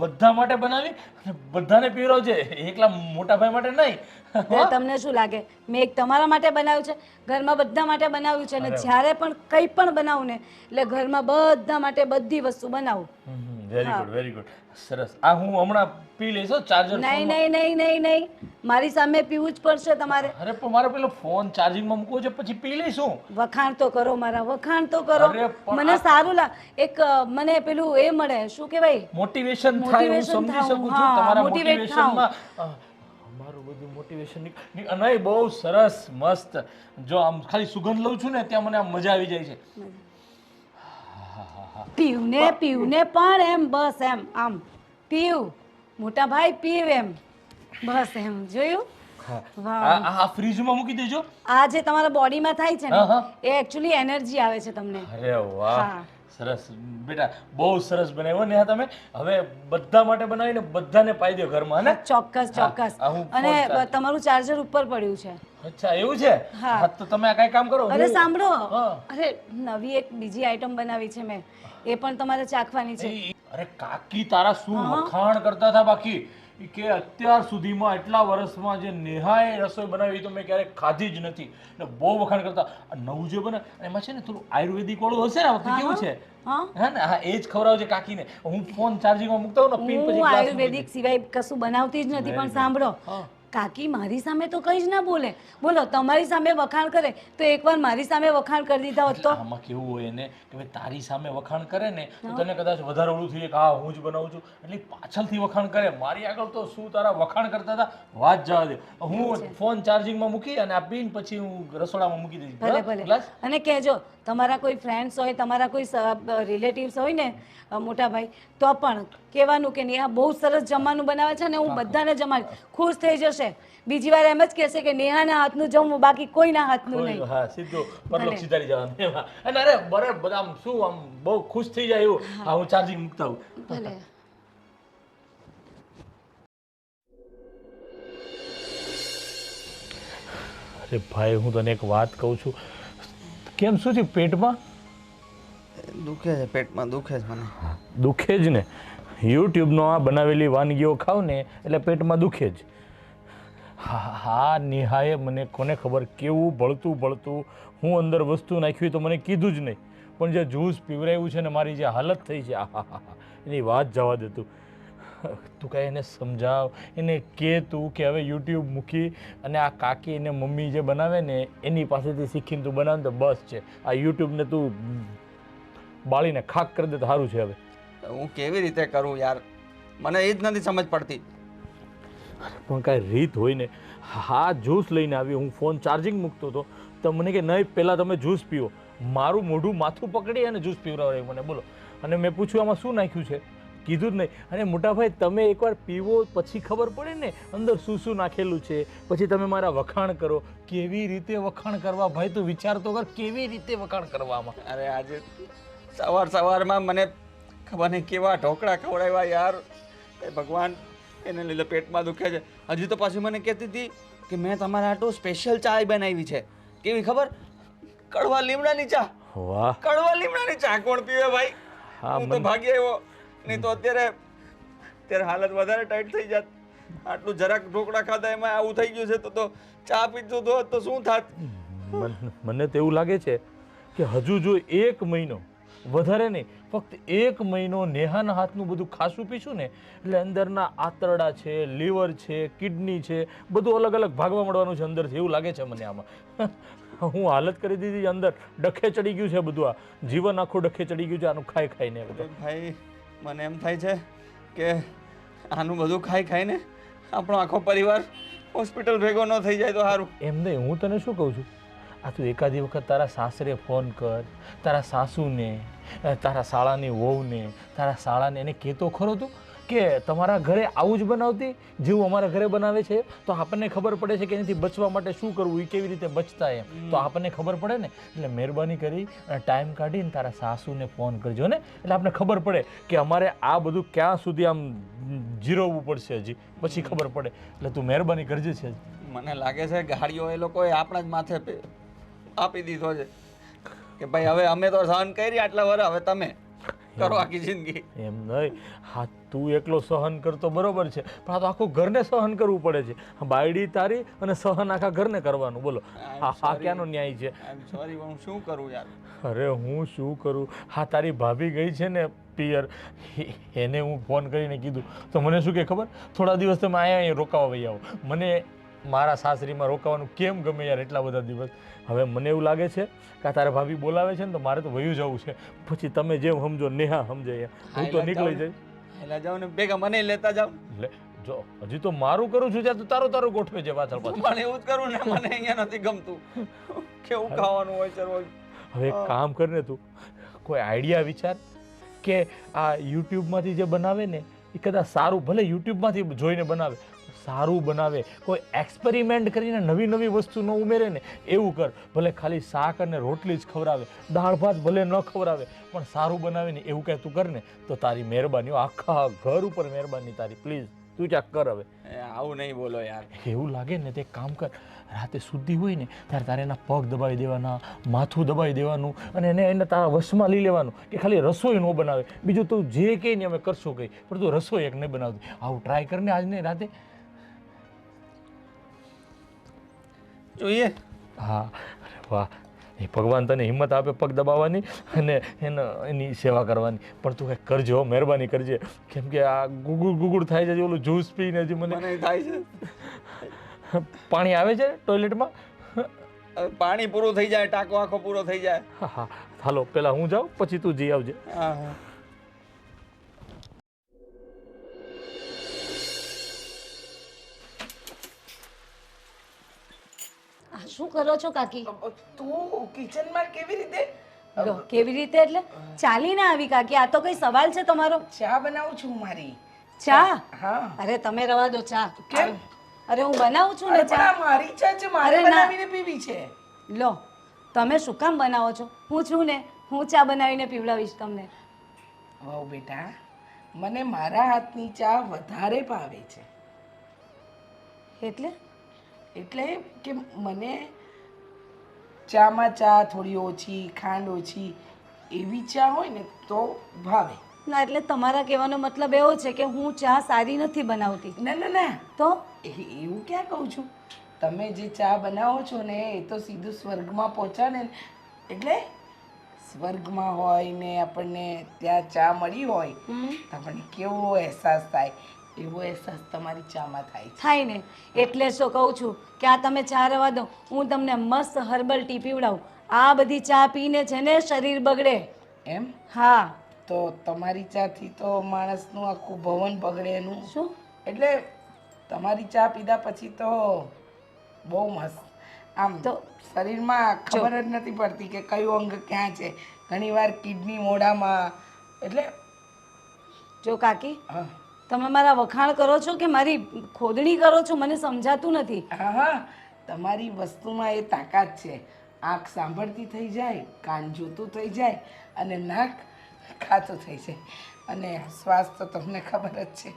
બધા માટે બનાવી અને બધાને પીવડાવજે, એકલા મોટા ભાઈ માટે નહીં. એટલે તમને શું લાગે મેં એક તમારા માટે બનાવ્યું છે? ઘરમાં બધા માટે બનાવ્યું છે. અને જ્યારે પણ કંઈ પણ બનાવું ને એટલે ઘરમાં બધા માટે બધી વસ્તુ બનાવું. વેરી ગુડ, વેરી ગુડ, સરસ. આ હું હમણાં પી લઈશ ચાર્જર. નહીં નહીં નહીં નહીં નહીં, મારી સામે પીવું જ પડશે તમારે. અરે પણ મારે પેલો ફોન ચાર્જિંગમાં મૂકવો છે, પછી પી લઈશું. વખાણ તો કરો મારા, વખાણ તો કરો. અરે પણ મને સારું એક મને પેલું એ મળે, શું કહેવાય, મોટિવેશન થાય, હું Motivation સમજી થાઉં, શકું છું હા, તમારા motivate મોટિવેશનમાં. અમારું બધું મોટિવેશન નહીં, બહુ સરસ, મસ્ત. જો આમ ખાલી સુગંધ લઉં છું ને ત્યાં મને આમ મજા આવી જાય છે. પીવને પીવને પણ એમ બસ એમ આમ પીવ મોટા ભાઈ પીવ એમ બસ એમ. જોયું? વાહ. આ ફ્રીજમાં મૂકી દેજો. આ જે તમારા બોડીમાં થાય છે હા, હા. ને એ એકચ્યુઅલી એનર્જી આવે છે તમને. અરે વાહ, હા. સરસ બેટા, બહુ સરસ બનાવ્યો ને તમે. હવે બધા માટે બનાવીને બધાને પાઈ દો ઘરમાં, ને? ચોક્કસ ચોક્કસ. હા, હું અને phone charge- તમારું ચાર્જર ઉપર પડ્યું છે. અચ્છા એવું છે? હા. હા, તો તમે આ કઈ કામ કરો. અરે હું- સાંભળો, હા. અરે નવી એક બીજી આઈટમ બનાવી છે મેં, એ પણ તમારે ચાખવાની છે. અરે કાકી તારા શું વખાણ કરતા હતા બાકી, ઈ કે અત્યાર સુધીમાં એટલા વર્ષમાં જે નેહાએ રસોઈ બનાવી તો મેં ક્યારેય ખાધી જ નથી, ને બહુ વખાણ કરતા. આ નવું જે બને એમાં છે ને થોડું આયુર્વેદિક વાળું હશે ને આ વખતે, કેવું છે? હા હા ને, હા એ જ ખવડાવજે કાકીને. હું ફોન ચાર્જિંગમાં મૂકતા હોઉં ને, પીન પછી હું glass મૂકી આયુર્વેદિક સિવાય કશું બનાવતી જ નથી. પણ સાંભળો, કાકી મારી સામે તો કંઈ જ ના બોલે. બોલો તમારી સામે વખાણ કરે તો એકવાર મારી સામે વખાણ કરી દીધા હોત તો. આમાં કેવું હોય ને કે ભાઈ તારી સામે વખાણ કરે ને તો તને કદાચ વધારે ઓલું થઈ કે હા હું જ બનાવું છું, એટલે પાછળથી વખાણ કરે. મારી આગળ તો શું તારા વખાણ કરતા હતા, વાત જવા દે. હું ફોન ચાર્જિંગમાં મૂકી અને આ પીન પછી હું રસોડામાં મૂકી દઈશ. ભલે ભલે. ગ્લાસ? અને કહેજો તમારા કોઈ ફ્રેન્ડ્સ હોય, તમારા કોઈ રિલેટિવ્સ હોય ને મોટા ભાઈ, તો પણ કહેવાનું કે નેહા બહુ સરસ જમવાનું બનાવે છે ને હું બધાને જમાડી, ખુશ થઈ જશે. બીજી વાર એમ જ કહેશે કે નેહાના હાથનું જમવું, બાકી કોઈના હાથનું નહીં. હા, સીધું પરલોક સીધારી જવાનું એમાં. અને અરે બરાબર બધા આમ શું આમ બહુ ખુશ થઈ જાય એવું. હા, હું ચાર્જિંગ મૂકતા હોઉં. ભલે. અરે ભાઈ, હું તને એક વાત કહું છું, કેમ શું છે પેટમાં? દુખે છે, પેટમાં દુખે છે મને. દુખે જ ને. યુટ્યુબનો આ બનાવેલી વાનગીઓ ખાવ ને એટલે પેટમાં દુખે જ. હા, નેહાએ મને કોને ખબર કેવું બળતું બળતું હું અંદર વસ્તુ નાખ્યું તો મને કીધું જ નહીં, પણ જે જ્યુસ પીવરાયું છે ને મારી જે હાલત થઈ છે, આહા, એની વાત જવા દે તું. તું કાંઈ એને સમજાવ, એને કે તું કે હવે યુટ્યુબ મૂકી અને આ કાકી અને મમ્મી જે બનાવે ને એની પાસેથી શીખીને તું બનાવે તો બસ છે. આ યુટ્યુબને તું બાળીને ખાક કરી દે તો સારું છે. હવે હું કેવી રીતે કરું યાર? મને એ જ નથી સમજ પડતી. પણ કાંઈ રીત હોય ને. હા જ્યુસ લઈને આવ્યો, હું ફોન ચાર્જિંગ મૂકતો હતો તો મને કે નહીં પહેલાં તમે જ્યુસ પીવો. મારું મોઢું માથું પકડી અને જ્યુસ પીવડાવ્યું મને, બોલો. અને મેં પૂછ્યું આમાં શું નાખ્યું છે, કીધું જ નહીં. અને મોટાભાઈ તમે એકવાર પીવો પછી ખબર પડે ને અંદર શું શું નાખેલું છે, પછી તમે મારા વખાણ કરો. કેવી રીતે વખાણ કરવા ભાઈ, તું વિચાર તો કર, કેવી રીતે વખાણ કરવામાં. અરે આજે સવારમાં મને ખબર નહીં કેવા ઢોકળા ખવડાવ્યા યાર. એ ભગવાન, એને લીધે પેટમાં દુખે છે. હજી તો પાછી મને કહેતી હતી કે મેં તમારા આટલું સ્પેશિયલ ચા બનાવી છે. કેવી ખબર? કડવા લીમડાની ચા. વાહ. કડવા લીમડાની ચા કોણ પીવે ભાઈ? હા, હું તો ભાગી આવ્યો, નહીં તો અત્યારે હાલત વધારે ટાઈટ થઈ જાત. આટલું જરાક ઢોકળા ખાધા એમાં આવું થઈ ગયું છે તો ચા પીતું તો શું થાત? મને તો એવું લાગે છે કે હજુ જો 1 મહિનો, વધારે નહીં, ફક્ત 1 મહિનો નેહાના હાથનું બધું ખાસું પીશું ને એટલે અંદરના આંતરડા છે, લીવર છે, કિડની છે, બધું અલગ અલગ ભાગવા મળવાનું છે અંદરથી, એવું લાગે છે મને આમાં. હું હાલત કરી દીધી અંદર, ડખે ચડી ગયું છે બધું. આ જીવન આખું ડખે ચડી ગયું છે આનું ખાઈ ખાઈને. ભાઈ મને એમ થાય છે કે આનું બધું ખાઈ ખાઈને આપણો આખો પરિવાર હોસ્પિટલ ભેગો ન થઈ જાય તો સારું. એમ નહીં, હું તને શું કહું છું, આ તું એકાદી વખત તારા સાસરે ફોન કર, તારા સાસુને, તારા શાળાની વહુને, તારા શાળાને, એને કહેતો ખરો તું કે તમારા ઘરે આવું જ બનાવતી જેવું અમારા ઘરે બનાવે છે, તો આપણને ખબર પડે છે કે એનાથી બચવા માટે શું કરવું, એ કેવી રીતે બચતા એમ, તો આપણને ખબર પડે ને. એટલે મહેરબાની કરી અને ટાઈમ કાઢીને તારા સાસુને ફોન કરજો ને, એટલે આપણને ખબર પડે કે અમારે આ બધું ક્યાં સુધી આમ જીરવવું પડશે હજી, પછી ખબર પડે. એટલે તું મહેરબાની કરજે છે. મને લાગે છે ગાડીઓ એ લોકોએ આપણા જ માથે આપી દીધો છે કે ભાઈ હવે અમે તો સહન કરી આટલા વર્ષ, હવે તમે કરો આખી જિંદગી. એમ નહીં, હા તું એકલો સહન કરતો બરોબર છે, પણ આ તો આખું ઘરને સહન કરવું પડે છે. બાયડી તારી અને સહન આખા ઘરને કરવાનું, બોલો. હા ક્યાંનો ન્યાય છે? સોરી, હું શું કરું યાર? અરે હું શું કરું, હા તારી ભાભી ગઈ છે ને પિયર, એને હું ફોન કરીને કીધું તો મને શું કે ખબર, થોડા દિવસ તમે અહીંયા રોકાવા વહી આવો. મને મારા સાસરીમાં રોકાવાનું કેમ ગમે યાર એટલા બધા દિવસ. હવે મને એવું લાગે છે કે તારા ભાભી બોલાવે છે ને તો મારે તો વયું જવું છે. પછી તમે જેમ સમજો, નેહા સમજે, હું તો નીકળી જઈશ. એટલે જાઓ ને ભેગા મને લેતા જાઓ. એટલે જો હજી તો મારું કરું છું ત્યાં તો તારું ગોઠવે છે પાછળ પાછળ. પણ એવું જ કરું ને, મને અહીંયા નથી ગમતું. કેવું ખાવાનું હોય છે રોજ. હવે એક કામ કર ને તું, કોઈ આઈડિયા વિચાર કે આ યુટ્યુબમાંથી જે બનાવે ને એ કદાચ સારું, ભલે યુટ્યુબમાંથી જોઈને બનાવે, સારું બનાવે, કોઈ એક્સપેરિમેન્ટ કરીને નવી નવી વસ્તુ ન ઉમેરે ને એવું કર. ભલે ખાલી શાક અને રોટલી જ ખવડાવે, દાળ ભાત ભલે ન ખવડાવે, પણ સારું બનાવે ને એવું કંઈ તું કર ને તો તારી મહેરબાની, આખા ઘર ઉપર મહેરબાની તારી, પ્લીઝ તું ક્યાંક કર. હવે આવું નહીં બોલો યાર. એવું લાગે ને તે કામ કર, રાતે શુદ્ધિ હોય ને ત્યારે તારે એના પગ દબાવી દેવાના, માથું દબાવી દેવાનું અને એને તારા વશમાં લઈ લેવાનું કે ખાલી રસોઈ ન બનાવે, બીજું તું જે કહે ને અમે કરશું કંઈ, પણ તું રસોઈ એક નહીં બનાવતી. આવું ટ્રાય કરને આજને રાતે. જોઈએ. હા વાહ, એ ભગવાન તને હિંમત આપે પગ દબાવવાની અને એની સેવા કરવાની, પણ તું કંઈક કરજો, મહેરબાની કરજે. કેમ કે આ ગુગુડ થાય છે, ઓલું જ્યુસ પીને હજી મને થાય છે. પાણી આવે છે ટોયલેટમાં, પાણી પૂરું થઈ જાય, ટાંકો આખો પૂરો થઈ જાય. હા હા હાલો, પેલા હું જાઉં પછી તું જઈ આવજે. હા હા. શું કરો છો કાકી? તું કિચનમાં કેવી રીતે? લો, કેવી રીતે એટલે ચાલીને આવી કાકી? આ તો કઈ સવાલ છે તમારો? ચા બનાવું છું મારી. ચા? હા. અરે તમે રવા દો ચા. કેમ? અરે હું બનાવું છું ને અરે પણ ચા. આ મારી ચા છે, મારે અરે ના. બનાવીને પીવી છે. લો, તમે શું કામ બનાવો છો? હું છું ને, હું ચા બનાવીને પીવડાવીશ તમને. વાવ બેટા, મને મારા હાથની ચા વધારે ભાવે છે. એટલે એટલે કે મને ચામાં ચા થોડી ઓછી, ખાંડ ઓછી એવી ચા હોય ને તો ભાવે. ના, એટલે તમારા કહેવાનો મતલબ એવો છે કે હું ચા સારી નથી બનાવતી. ના ના ના, તો એવું ક્યાં કહું છું. તમે જે ચા બનાવો છો ને એ તો સીધું સ્વર્ગમાં પહોંચાડે ને. એટલે સ્વર્ગમાં હોય ને આપણને ત્યાં ચા મળી હોય તો આપણને કેવો અહેસાસ થાય, એવો અહેસાસ તમારી ચામાં થાય છે. થાય ને, એટલે શું કહું છું કે આ તમે ચા રવા દો, હું તમને મસ્ત હર્બલ ટી પીવડાવું. આ બધી ચા પીને છે ને શરીર બગડે. એમ? હા, તો તમારી ચાથી તો માણસનું આખું ભવન બગડે એનું શું એટલે તમારી ચા પીધા પછી તો બહુ મસ્ત આમ તો શરીરમાં ખબર જ નથી પડતી કે કયું અંગ ક્યાં છે ઘણીવાર કિડની મોઢામાં એટલે જો કાકી હા તમે મારા વખાણ કરો છો કે મારી ખોદણી કરો છો મને સમજાતું નથી. હા હા તમારી વસ્તુમાં એ તાકાત છે આંખ સાંભળતી થઈ જાય કાન જોતું થઈ જાય અને નાક ખાતું થઈ જાય અને શ્વાસ તો તમને ખબર જ છે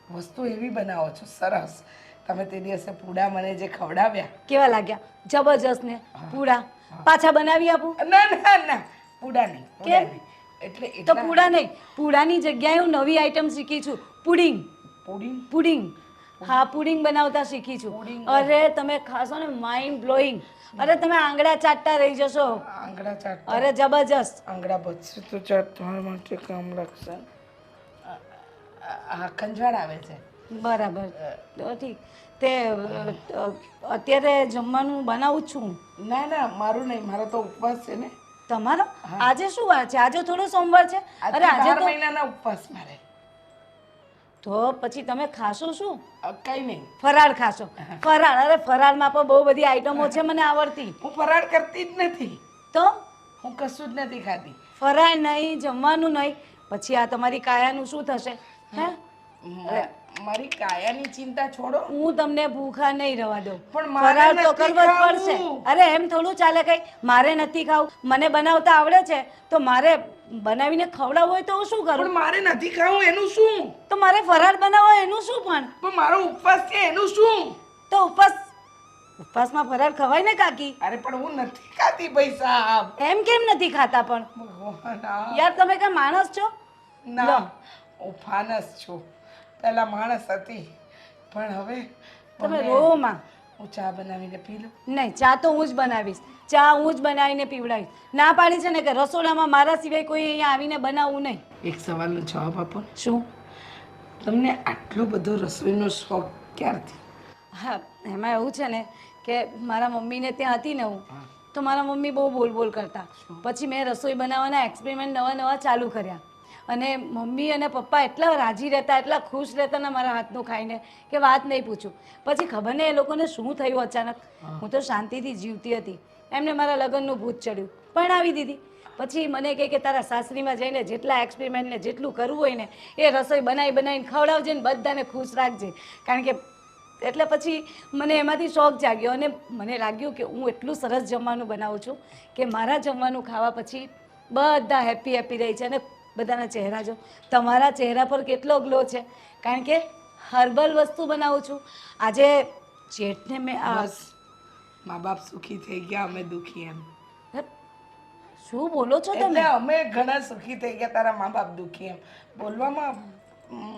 વસ્તુ એવી બનાવો છો સરસ તમે તે દિવસે પૂડા મને જે ખવડાવ્યા કેવા લાગ્યા? જબરજસ્ત ને પૂડા પાછા બનાવી આપું? ના ના ના પૂડા નહીં પૂડા કેમ? નહીં એટલે તો એટલા પૂડા નહીં, પૂડાની જગ્યાએ હું નવી આઈટમ શીખી છું, પુડિંગ. પુડિંગ પુડિંગ, હા પુડિંગ બનાવતા શીખી છું. પુડિંગ. અરે તમે ખાશો ને માઇન્ડ બ્લોઈંગ. અરે તમે આંગળા ચાટતા રહી જશો. આંગળા ચાટ અરે જબરજસ્ત. આંગળા બચશે તો ચાટ તમારા માટે કામ લાગશે આ ખંજવાળ આવે છે બરાબર, તો ઠીક. તે અત્યારે જમવાનું બનાવું જ છું. ના ના મારું નહીં મારો તો ઉપવાસ છે ને તમારો આજે શું વાર છે? આજે થોડો સોમવાર છે. અરે આજે 12 તો મહિનાના ઉપવાસ મારે તો પછી તમે ખાશો શું? કઈ નહીં ફરાળ ખાશો? ફરાળ? અરે ફરાળમાં પણ બહુ બધી આઈટમો છે મને આવડતી. હું ફરાળ કરતી જ નથી તો હું કશું જ નથી ખાતી ફરાળ નહીં, જમવાનું નહીં, પછી આ તમારી કાયાનું શું થશે? હે, મારી કાયાની ચિંતા છોડો હું તમને ભૂખા નહીં રહેવા દઉં. પણ મારે ફરાળ તો નથી કરવો જ ખાવું. પડશે. અરે એમ થોડું ચાલે કઈ મારે નથી ખાવું, મને બનાવતા આવડે છે તો મારે બનાવીને ખવડાવવું હોય તો હું શું પણ કરું? મારે નથી ખાવું એનું શું તો મારે ફરાળ બનાવવો એનું શું? પણ મારો ઉપવાસ છે એનું શું તો ઉપવાસમાં ફરાળ ખવાય ને કાકી? અરે પણ હું નથી ખાતી પૈસા એમ કેમ નથી ખાતા પણ? ભગવાન યાર તમે કઈ માણસ છો? ના હું ફાનસ છું પહેલા માણસ હતી પણ હવે તમે રોમાં. હું ચા બનાવીને પી લઉં નહીં, ચા તો હું જ બનાવીશ. ચા હું જ બનાવીને પીવડાવીશ. ના પાડી છે ને કે રસોડામાં મારા સિવાય કોઈ અહીંયા આવીને બનાવવું નહીં. એક સવાલનો જવાબ આપો ને. શું? તમને આટલો બધો રસોઈનો શોખ ક્યારથી હા, એમાં એવું છે ને કે મારા મમ્મીને ત્યાં હતી ને હું તો મારા મમ્મી બહુ બોલ કરતા. પછી મેં રસોઈ બનાવવાના એક્સપેરિમેન્ટ નવા ચાલુ કર્યા અને મમ્મી અને પપ્પા એટલા રાજી રહેતા, એટલા ખુશ રહેતા ને મારા હાથનું ખાઈને કે વાત નહીં પૂછું. પછી ખબર નહીં એ લોકોને શું થયું અચાનક. હું તો શાંતિથી જીવતી હતી, એમને મારા લગ્નનું ભૂત ચડ્યું, પરણાવી દીધી. પછી મને કહે કે તારા સાસરીમાં જઈને જેટલા એક્સપેરિમેન્ટ ને જેટલું કરવું હોય ને એ રસોઈ બનાવીને ખવડાવજે ને બધાને ખુશ રાખજે. કારણ કે એટલે પછી મને એમાંથી શોખ જાગ્યો અને મને લાગ્યું કે હું એટલું સરસ જમવાનું બનાવું છું કે મારા જમવાનું ખાવા પછી બધા હેપી રહી છે. અને બધાના ચહેરા જો, તમારા ચહેરા પર કેટલો ગ્લો છે કારણ કે હર્બલ વસ્તુ બનાવું છું. આજે જેઠને મેં બસ મા બાપ સુખી થઈ ગયા અમે દુખી એમ શું બોલો છો એટલે તમે? અમે ઘણા સુખી થઈ ગયા તારા મા બાપ દુખી એમ બોલવામાં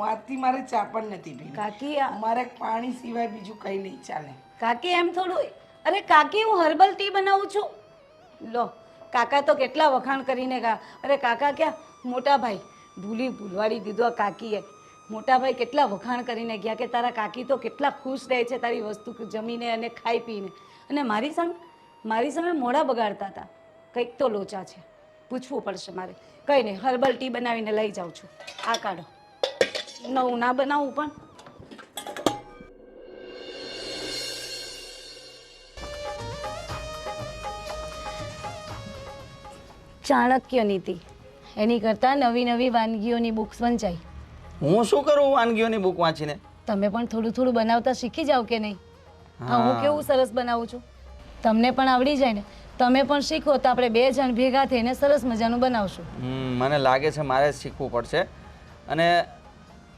મારથી મારે ચા પણ નથી પીવી કાકી મારે પાણી સિવાય બીજું કંઈ નહીં ચાલે કાકી એમ થોડું. અરે કાકી હું હર્બલ ટી બનાવું છું. લો કાકા તો કેટલા વખાણ કરીને ગયા. અરે કાકા ક્યાં, મોટા ભાઈ ભૂલવાડી દીધો આ કાકીએ. મોટા ભાઈ કેટલા વખાણ કરીને ગયા કે તારા કાકી તો કેટલા ખુશ રહે છે તારી વસ્તુ જમીને અને ખાઈ પીને. અને મારી સામે મોઢા બગાડતા હતા. કંઈક તો લોચા છે, પૂછવું પડશે મારે. કંઈ નહીં, હર્બલ ટી બનાવીને લઈ જાઉં છું. આ કાઢો. નવું ના બનાવું પણ ચાણક્ય નીતિ, એની કરતાં નવી વાનગીઓની બુક્સ વંચાઈ. હું શું કરું વાનગીઓની બુક વાંચીને? તમે પણ થોડું બનાવતા શીખી જાઓ કે નહીં? હા, હું કેવું સરસ બનાવું છું, તમને પણ આવડી જાય ને. તમે પણ શીખો તો આપણે 2 જણ ભેગા થઈને સરસ મજાનું બનાવશું. મને લાગે છે મારે જ શીખવું પડશે. અને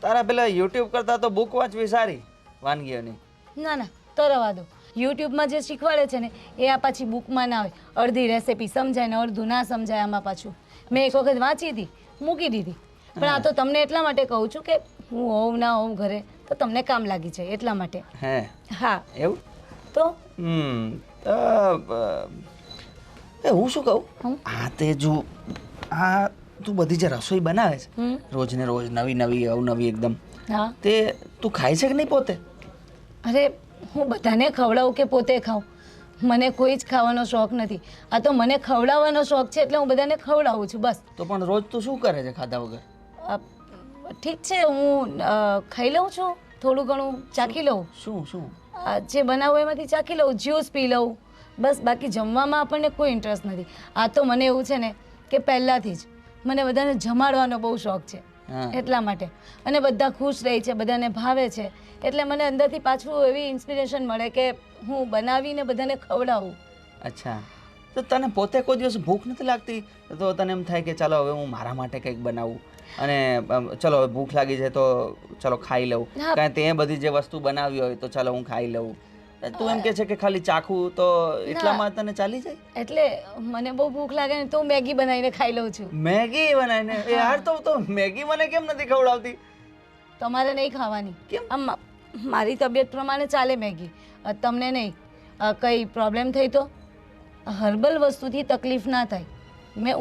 તારા પેલા યુટ્યુબ કરતાં તો બુક વાંચવી સારી વાનગીઓની. ના તો રવા દો. યુટ્યુબમાં જે શીખવાડે છે ને એ આ પાછી બુકમાં ના હોય. અડધી રેસીપી સમજાય ને અડધું ના સમજાય. આમાં પાછું મેં એક વખત વાંચી હતી, મૂકી દીધી. પણ આ તો તમને એટલા માટે કહું છું કે હું હોઉં ના હોઉં ઘરે તો તમને કામ લાગી જાય એટલા માટે. હે? હા. એવું? તો હું શું કહું, આ તે જો આ તું બધી જે રસોઈ બનાવે છે રોજ ને રોજ નવી અવનવી એકદમ, હા, તે તું ખાય છે કે નહીં પોતે? અરે હું બધાને ખવડાવું કે પોતે ખાઉં? મને કોઈ જ ખાવાનો શોખ નથી. આ તો મને ખવડાવવાનો શોખ છે એટલે હું બધાને ખવડાવું છું બસ. તો પણ રોજ તું શું કરે છે ખાધા વગર? અ, ઠીક છે હું ખાઈ લઉં છું, થોડું ઘણું ચાખી લઉં. શું શું? જે બનાવું એમાંથી ચાખી લઉં, જ્યુસ પી લઉં બસ. બાકી જમવામાં આપણને કોઈ ઇન્ટરેસ્ટ નથી. આ તો મને એવું છે ને કે પહેલાંથી જ મને બધાને જમાડવાનો બહુ શોખ છે હા. એટલા માટે. અને બધા ખુશ રહે છે, બધાને ભાવે છે એટલે મને અંદરથી પાછું એવી ઇન્સ્પિરેશન મળે કે હું બનાવીને બધાને ખવડાવું. અચ્છા, તો તને પોતે કોઈ દિવસ ભૂખ નથી લાગતી? તો તને એમ થાય કે ચાલો હવે હું મારા માટે કંઈક બનાવું અને ચલો હવે ભૂખ લાગી છે તો ચલો ખાઈ લઉં, હા. કાંઈ તે બધી જે વસ્તુ બનાવી હોય તો ચાલો હું ખાઈ લઉં. તું એમ કે છે કે ખાલી ચાખું તો એટલામાં તને ચાલી જાય? એટલે મને બહુ ભૂખ લાગે ને તો હું મેગી બનાવીને ખાઈ લઉં છું. મેગી બનાવીને? યાર તો મેગી મને કેમ નથી ખવડાવતી? તમારે નહીં ખાવાની. કેમ? આમ મારી તબિયત પ્રમાણે ચાલે મેગી, તમને નહીં. કંઈ પ્રોબ્લેમ થઈ તો હર્બલ વસ્તુથી તકલીફ ના થાય.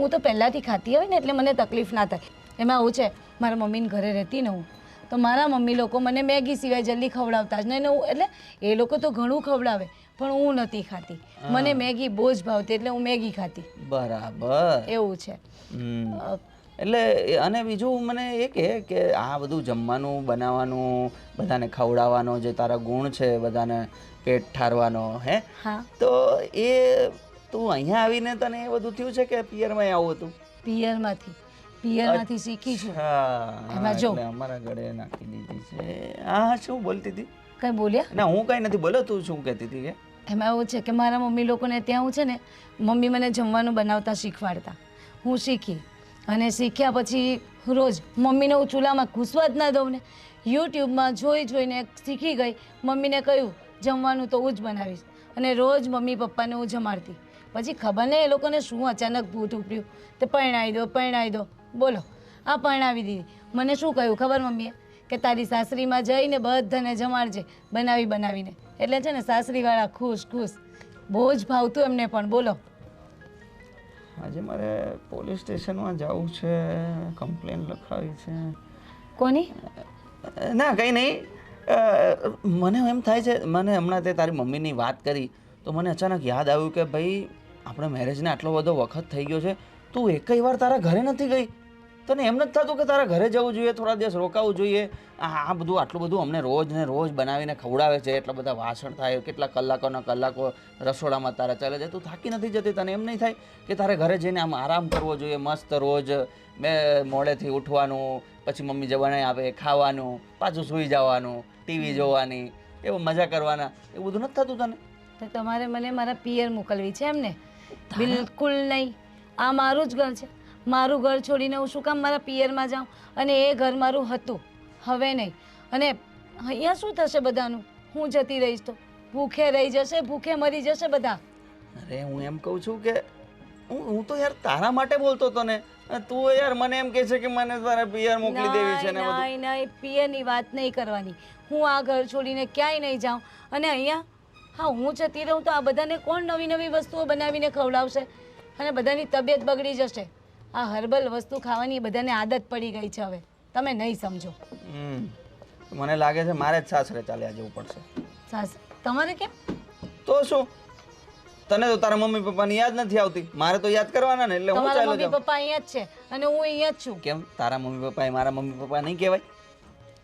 હું તો પહેલાંથી ખાતી હોય ને એટલે મને તકલીફ ના થાય. એમાં આવું છે, મારા મમ્મીને ઘરે રહેતી ને હું, તો મારા મમ્મી લોકો મને મેગી સિવાય જલ્દી ખવડાવતા જ નહીં. એટલે એ લોકો તો ઘણું ખવડાવે પણ હું નથી ખાતી. મને મેગી બહુ જ ભાવતી એટલે હું મેગી ખાતી. બરાબર, એવું છે. એટલે અને બીજું મને એ કે આ બધું જમવાનું બનાવવાનું, બધાને ખવડાવવાનો જે તારા ગુણ છે, બધાને પેટ ઠારવાનો, હે, હા, તો એ તું અહીંયા આવીને તને એ બધું થયું છે કે પિયરમાં આવું હતું? પિયરમાંથી શીખી છું. હા, એમાં જો. એટલે અમારા ગળે નાખી દીધી છે. હા, શું બોલતી હતી? કંઈ બોલ્યા? ના, હું કંઈ નથી બોલ્યો. તું શું કહેતી હતી? કે એમાં એવું છે કે મારા મમ્મી લોકોને ત્યાં હું છે ને, મમ્મી મને જમવાનું બનાવતા શીખવાડતા. હું શીખી અને શીખ્યા પછી રોજ મમ્મીને હું ચૂલામાં ઘૂસવા જ ના દઉં ને. યુટ્યુબમાં જોઈને શીખી ગઈ. મમ્મીને કહ્યું જમવાનું તો હું જ બનાવીશ અને રોજ મમ્મી પપ્પાને હું જમાડતી. પછી ખબર નહીં એ લોકોને શું અચાનક ભૂત ઉપડ્યું, તે પરણાવી દો. બોલો, આ પરણાવી દીધી. મને શું કહ્યું ખબર મમ્મીએ? કે તારી સાસરીમાં જઈને બધાને જમાડજે બનાવીને. એટલે છે ને સાસરીવાળા ખુશ. બહુ જ ભાવતું એમને પણ. બોલો. આજે મારે પોલીસ સ્ટેશનમાં જવું છે, કમ્પ્લેન લખાવી છે. કોની? ના, કંઈ નહીં. મને એમ થાય છે, મને હમણાં તે તારી મમ્મીની વાત કરી તો મને અચાનક યાદ આવ્યું કે ભાઈ આપણે મેરેજને આટલો બધો વખત થઈ ગયો છે, તું એકય વાર તારા ઘરે નથી ગઈ. તને એમ નથી થતું કે તારા ઘરે જવું જોઈએ, થોડા દિવસ રોકાવું જોઈએ? આ બધું આટલું બધું અમને રોજ ને રોજ બનાવીને ખવડાવે છે, એટલા બધા વાસણ થાય, કેટલા કલાકોના કલાકો રસોડામાં તારા ચાલે છે, તું થાકી નથી જતી? તને એમ નહીં થાય કે તારે ઘરે જઈને આમ આરામ કરવો જોઈએ? મસ્ત રોજ મોડેથી ઉઠવાનું, પછી મમ્મી જે બનાવી આપે ખાવાનું, પાછું સૂઈ જવાનું, ટીવી જોવાની, એવું મજા કરવાના, એવું બધું નથી થતું તને? તો તમારે મને મારા પિયર મોકલવી છે એમ ને? બિલકુલ નહીં. આ મારું જ ઘર છે. મારું ઘર છોડીને હું શું કામ મારા પિયરમાં જાઉં? અને એ ઘર મારું હતું, હવે નહીં. અને અહીંયા શું થશે બધાનું? હું જતી રહીશ તો ભૂખે રહી જશે, ભૂખે મરી જશે બધા. અરે હું એમ કહું છું કે હું તો યાર તારા માટે બોલતો હતો ને. તું યાર મને એમ કહે છે કે મને તારા પિયર મોકલી દેવી છે ને બધું. નહીં, પિયરની વાત નહીં કરવાની. હું આ ઘર છોડીને ક્યાંય નહીં જાઉં. અને અહીંયા હા હું જતી રહું તો આ બધાને કોણ નવી નવી વસ્તુઓ બનાવીને ખવડાવશે? અને બધાની તબિયત બગડી જશે. આ હર્બલ વસ્તુ ખાવાની બધાને આદત પડી ગઈ છે હવે. તમે નહીં સમજો. મને લાગે છે મારે જ સાસરે ચાલ્યા જવું પડશે. તમારે કેમ? તો શું, તને તો તારા મમ્મી પપ્પાની યાદ નથી આવતી, મારે તો યાદ કરવાના ને, એટલે હું તમારા ચાલ્યો મમ્મી જાઉં. પપ્પા અહીંયા જ છે અને હું અહીંયા જ છું. કેમ તારા મમ્મી પપ્પા એ મારા મમ્મી પપ્પા નહીં કહેવાય?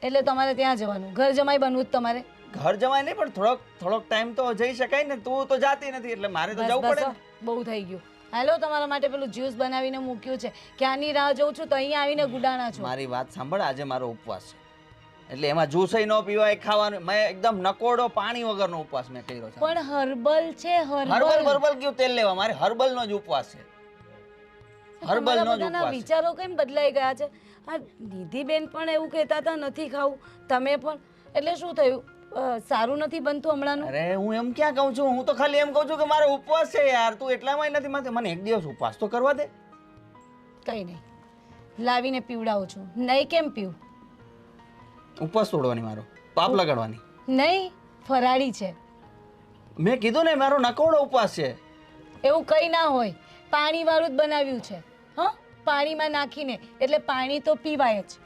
એટલે તમારે ત્યાં જવાનું, ઘર જમાઈ બનવું જ તમારે. ઘર જવાય નહીં પણ થોડોક ટાઈમ તો જઈ શકાય ને. તું તો જાતી નથી એટલે મારે તો જવું પડે ને. બહુ થઈ ગયું. હાલો, તમારા માટે પેલું જ્યુસ બનાવીને મૂક્યું છે, ક્યાંની રાહ જોઉં છું તો અહીંયા આવીને ગુડાણા છો. મારી વાત સાંભળ, આજે મારો ઉપવાસ છે એટલે એમાં જ્યુસ ન પીવાય, ખાવાનું. મેં એકદમ નકોડો પાણી વગરનો ઉપવાસ મેં કર્યો છે. પણ હર્બલ છે. હર્બલ કયું તેલ લેવા? મારે હર્બલ નો જ ઉપવાસ છે. હર્બલ નો જ બધાના ઉપવાસ છે. વિચારો કેમ બદલાઈ ગયા છે? આ નિધિબેન પણ એવું કહેતા હતા નથી ખાવું, તમે પણ. એટલે શું થયું? સારું નથી બનતું હમણાંનું? અરે હું એમ ક્યાં કહું છું, હું તો ખાલી એમ કહું છું કે મારો ઉપવાસ છે યાર. તું એટલામાં નથી માથે, મને એક દિવસ ઉપવાસ તો કરવા દે. કંઈ નહીં, લાવીને પીવડાવું છું. નહીં કેમ પીવું? ઉપવાસ તોડવાની, મારો પાપ લગાડવાની નહીં, ફરાળી છે. મેં કીધું ને મારો નકોડો ઉપવાસ છે. એવું કંઈ ના હોય, પાણીવાળું જ બનાવ્યું છે. હા, પાણીમાં નાખીને, એટલે પાણી તો પીવાય જ.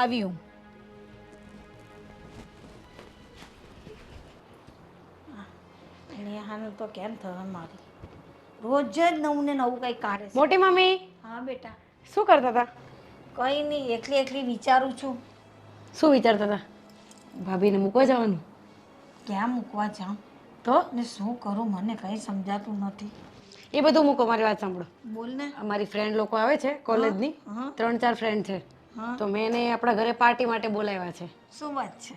આવ્યું. ચાહનું તો કેમ થવા મારી રોજ જ નવું ને નવું કંઈ કાઢે છે. મોટી મમ્મી હા બેટા, શું કરતા હતા? કંઈ નહીં, એકલી એકલી વિચારું છું શું વિચારતા હતા? ભાભીને મૂકવા જવાનું? ક્યાં મૂકવા જાઉં તો ને શું કરું મને કંઈ સમજાતું નથી. એ બધું મૂકો, મારી વાત સાંભળો. બોલ ને. અમારી ફ્રેન્ડ લોકો આવે છે કોલેજની, હા. 3-4 ફ્રેન્ડ છે. હા. તો મેં એને આપણા ઘરે પાર્ટી માટે બોલાવ્યા છે. શું વાત છે?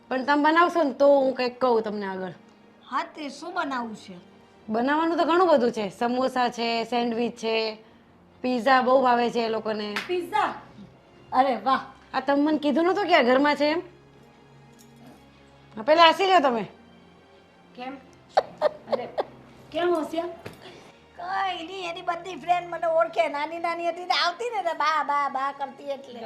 પણ તમે બનાવશો ને તો હું કંઈક કહું તમને આગળ. હા, તે શું બનાવવું છે? બનાવવાનું તો ઘણું બધું છે. સમોસા છે, સેન્ડવિચ છે, પીઝા બહુ ભાવે છે એ લોકોને. પિઝા, અરે વાહ. આ તમે મને કીધું નતું કે આ ઘરમાં છે એમ? હા, પેલા હસી લો તમે. કેમ? અરે કેમ હોશિયાર? કઈ નહીં, એની બધી ફ્રેન્ડ મને ઓળખે. નાની નાની હતી ને આવતી ને તો બા બા બા કરતી એટલે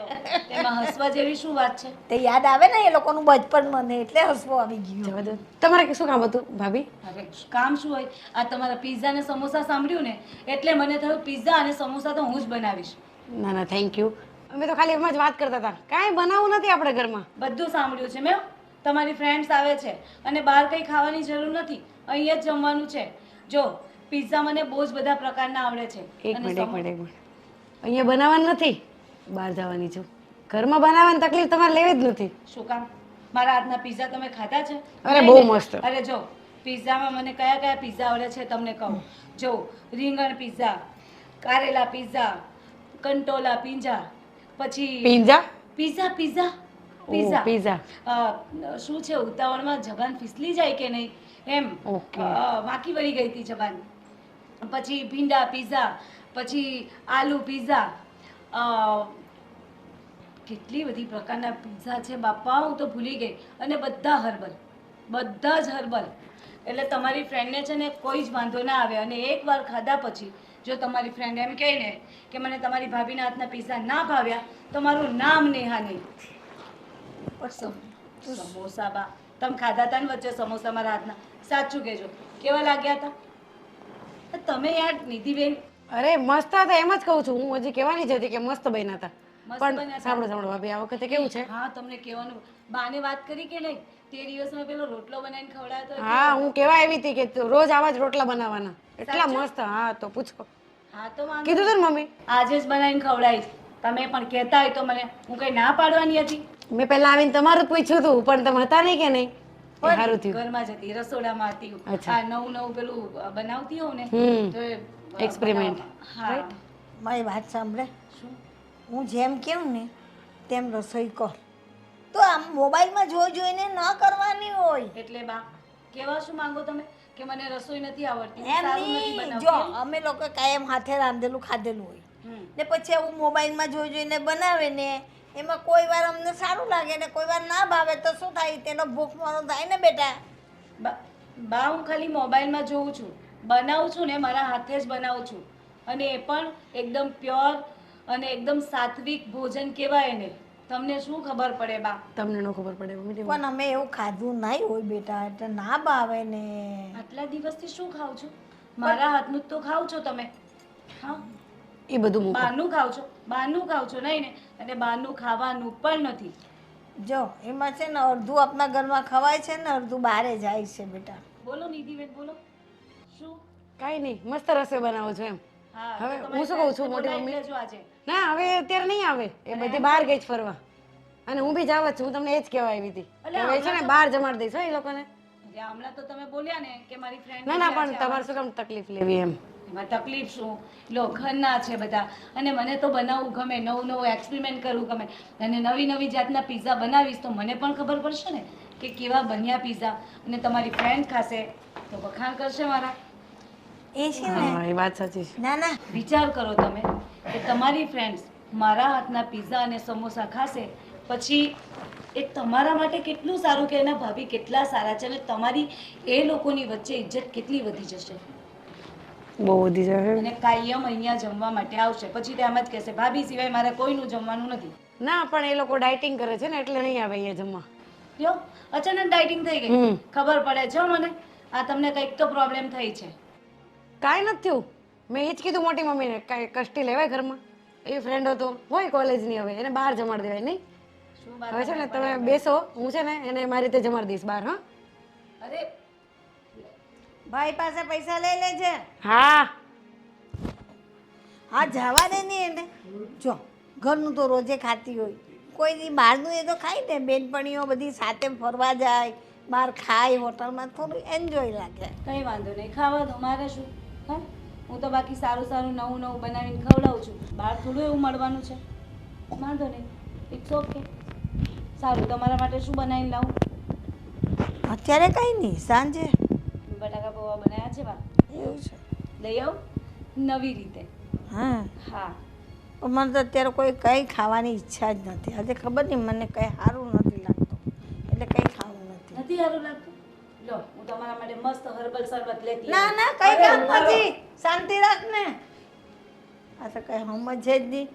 તેમાં હસવા જેવી શું વાત છે? તે યાદ આવે ને એ લોકોનું બચપન મને એટલે હસવો આવી ગયું. જવા દો. તમારે શું કામ હતું ભાભી? અરે કામ શું હોય? આ તમારા પિઝા ને સમોસા સાંભળ્યું ને એટલે મને થયું પિઝા અને સમોસા તો હું જ બનાવીશ. ના ના, થેન્ક યુ. અમે તો ખાલી એમ જ વાત કરતા હતા. કાંઈ બનાવવું નથી આપણે ઘરમાં. બધું સાંભળ્યું છે મેં. તમારી ફ્રેન્ડ્સ આવે છે અને બહાર કંઈ ખાવાની જરૂર નથી, અહીંયા જ જમવાનું છે. જો પિઝા મને બહુ જ બધા પ્રકારના આવડે છે. એક અને મિનિટ, એક મિનિટ, એક મિનિટ. અહીંયા બનાવવાનું નથી, બહાર જવાની છું. ઘરમાં બનાવવાની તકલીફ તમારે લેવી જ નથી. શું કામ? મારા હાથના પિઝા તમે ખાધા છે? અરે, નહીં બહુ ને? મસ્ત. અરે જો પિઝામાં મને કયા કયા પિઝા આવડે છે તમને કહું. જો રીંગણ પિઝા, કારેલા પિઝા, કંટોલા પિઝા, પછી પિઝા? પિઝા પિઝા ઓહ, પિઝા પિઝા. શું છે ઉતાવળમાં જબાન ફિસલી જાય કે નહીં એમ ઓકે. વાંકી વળી ગઈ હતી જબાન. પછી ભીંડા પિઝા, પછી આલુ પિઝા, કેટલી બધી પ્રકારના પિઝા છે બાપા, હું તો ભૂલી ગઈ. અને બધા હર્બલ, બધા જ હર્બલ. એટલે તમારી ફ્રેન્ડને છે ને કોઈ જ વાંધો ના આવે. અને એકવાર ખાધા પછી જો તમારી ફ્રેન્ડ એમ કહે ને કે મને તમારી ભાભીના હાથના પિઝા ના ભાવ્યા તો મારું નામ નેહા નહીં. સમોસા બા તમે ખાધા હતા ને વચ્ચે સમોસા મારા હાથના? સાચું કહેજો, કેવા લાગ્યા હતા? તમે યાર નિધિબેન અરે મસ્ત હતા, એમ જ કહું છું. હું હજી કહેવાની જ હતી કે મસ્ત બન્યા હતા. મસ્ત પણ બન્યા હતા. સાંભળો સાંભળો ભાભી, આ વખતે કેવું છે? હા તમને કહેવાનું, બાને વાત કરી કે નહીં? તે દિવસ મેં પેલો રોટલો બનાવીને ખવડાવ્યો તો હા, હું કહેવા આવી હતી કે રોજ આવા જ રોટલા બનાવવાના. એટલા સાચું? મસ્ત. હા, તો પૂછો. હા તો વાંધો કીધું તું ને મમ્મી? આજે જ બનાવીને ખવડાવીશ. તમે પણ કહેતા હોય તો મને હું કઈ ના પાડવાની હતી? મેં પહેલા આવીને તમારું જ પૂછ્યું હતું પણ તમે હતા નહીં કે નહીં? એ સારું થયું. ઘરમાં જ હતી, રસોડામાં હતી. અચ્છા. આ નવું નવું પેલું બનાવતી હોઉં ને હમ. તો એ, Experiment. બનાવવામાં. હા. મારી વાત સાંભળે, શું? હું જેમ કહું ને તેમ રસોઈ કર. તો આમ મોબાઈલમાં જોઈને ન કરવાની હોય. એટલે બા કેવા શું માંગો તમે કે મને રસોઈ નથી આવડતી, હું એમ સારું નથી નહીં, બનાવતી જો એમ? અમે લોકો કાયમ હાથે રાંધેલું ખાધેલું હોય હમ. ને પછી આવું મોબાઈલમાં જોઈને બનાવે ને એમાં કોઈ વાર અમને સારું લાગે ને કોઈ વાર ના ભાવે તો શું થાય? તેનો ભૂખમરો થાય ને બેટા. બા હું ખાલી મોબાઈલમાં જોઉં છું, બનાવું છું ને મારા હાથે જ બનાવું છું. અને એ પણ એકદમ પ્યોર અને એકદમ સાત્વિક ભોજન કહેવાય ને. તમને શું ખબર પડે બા? તમને ન ખબર પડે મમ્મી. પણ અમે એવું ખાધું નહીં હોય બેટા, એટલે ના ભાવે ને. આટલા દિવસથી શું ખાવ છો? મારા હાથનું જ તો ખાવ છો તમે. હા, એ બધું મૂકો. બહારનું ખાવ છો, બહારનું ખાવ છો નહીં ને? અને બહારનું ખાવાનું પણ નથી. જો એમાં છે ને અડધું આપણા ઘરમાં ખવાય છે ને અડધું બહારે જાય છે બેટા. બોલો નિધિબેન, બોલો શું? કાંઈ નહીં, મસ્ત રસોઈ બનાવો છો એમ. હા, હવે તો હું શું કહું છું મોટી બોલાવી મમ્મી? લેજો આજે. ના, હવે અત્યારે નહીં આવે. એ બધી બહાર ગઈ જ ફરવા. અને હું બી જાવ જ છું. હું તમને એ જ કહેવા આવી હતી કે હવે છે ને બહાર જમાડી દઈશ હો એ લોકોને. એટલે હમણાં તો તમે બોલ્યા ને કે મારી ફ્રેન્ડ ના ના, પણ તમારે શું કામ તકલીફ લેવી એમ? એમાં તકલીફ શું? લો ઘરના છે બધા અને મને તો બનાવવું ગમે, નવું નવું એક્સપેરિમેન્ટ કરવું ગમે. અને નવી નવી જાતના પિઝા બનાવીશ તો મને પણ ખબર પડશે ને કે કેવા બન્યા પિઝા. અને તમારી ફ્રેન્ડ ખાશે તો વખાણ કરશે મારા. એ છે ને, હા, એ વાત સાચી છે. ના ના, વિચાર કરો તમે કે તમારી ફ્રેન્ડ્સ મારા હાથના પિઝા અને સમોસા ખાશે પછી એ તમારા માટે કેટલું સારું કે એના ભાભી કેટલા સારા છે અને તમારી એ લોકોની વચ્ચે ઇજ્જત કેટલી વધી જશે. બહુ વધી જાય. અને કાયમ અહીંયા જમવા માટે આવશે પછી તે એમ જ કહેશે ભાભી સિવાય મારે કોઈનું જમવાનું નથી. ના, પણ એ લોકો ડાયટિંગ કરે છે ને એટલે નહીં આવે અહીંયા જમવા. લ્યો અચાનક ડાયટિંગ થઈ ગઈ. હમ. ખબર પડે છે હો મને આ તમને કંઈક તો પ્રોબ્લેમ થઈ છે. કાંઈ નથી થયું. મેં એ જ કીધું મોટી મમ્મીને, કાંઈ કષ્ટી લેવાય ઘરમાં? એ ફ્રેન્ડ હતો હોય કોલેજની, હવે એને બહાર જમાડી દેવાય નહીં? શું વાત હવે છે ને તમે બેસો, હું છે ને એને મારી રીતે જમાડી દઈશ બહાર. હા, અરે ભાઈ પાસે પૈસા લઈ લેજે. હા હા જવા દે ને એને. જો ઘરનું તો રોજે ખાતી હોય, કોઈ દી બહારનું એ તો ખાય ને. બેનપણીઓ બધી સાથે ફરવા જાય, બહાર ખાય, હોટલમાં થોડું એન્જોય લાગે. કંઈ વાંધો નહીં, ખાવા દો, મારે શું. હા, હું તો બાકી સારું સારું નવું નવું બનાવીને ખવડાવું છું. બહાર થોડું એવું મળવાનું છે. વાંધો નહીં, ઇટ્સ ઓકે. સારું, તમારા માટે શું બનાવીને લાવું? અત્યારે કંઈ નહીં, સાંજે. બટાકા પૌવા બનાવ્યા છે, બા. એવું છે. લઈ આવું નવી રીતે. હા, હા, પણ મને તો અત્યારે કોઈ કંઈ ખાવાની ઈચ્છા જ નથી. આજે ખબર નહીં મને કંઈ સારું નથી લાગતું, એટલે કંઈ ખાવું નથી. નથી સારું લાગતું? લો, હું તમારા માટે મસ્ત હર્બલ શરબત લેતી ના આવું. ના કંઈ અરે, કામ ઉભા રહો. નથી, શાંતિ રાખ ને. આ તો કંઈ સમજે જ નહીં,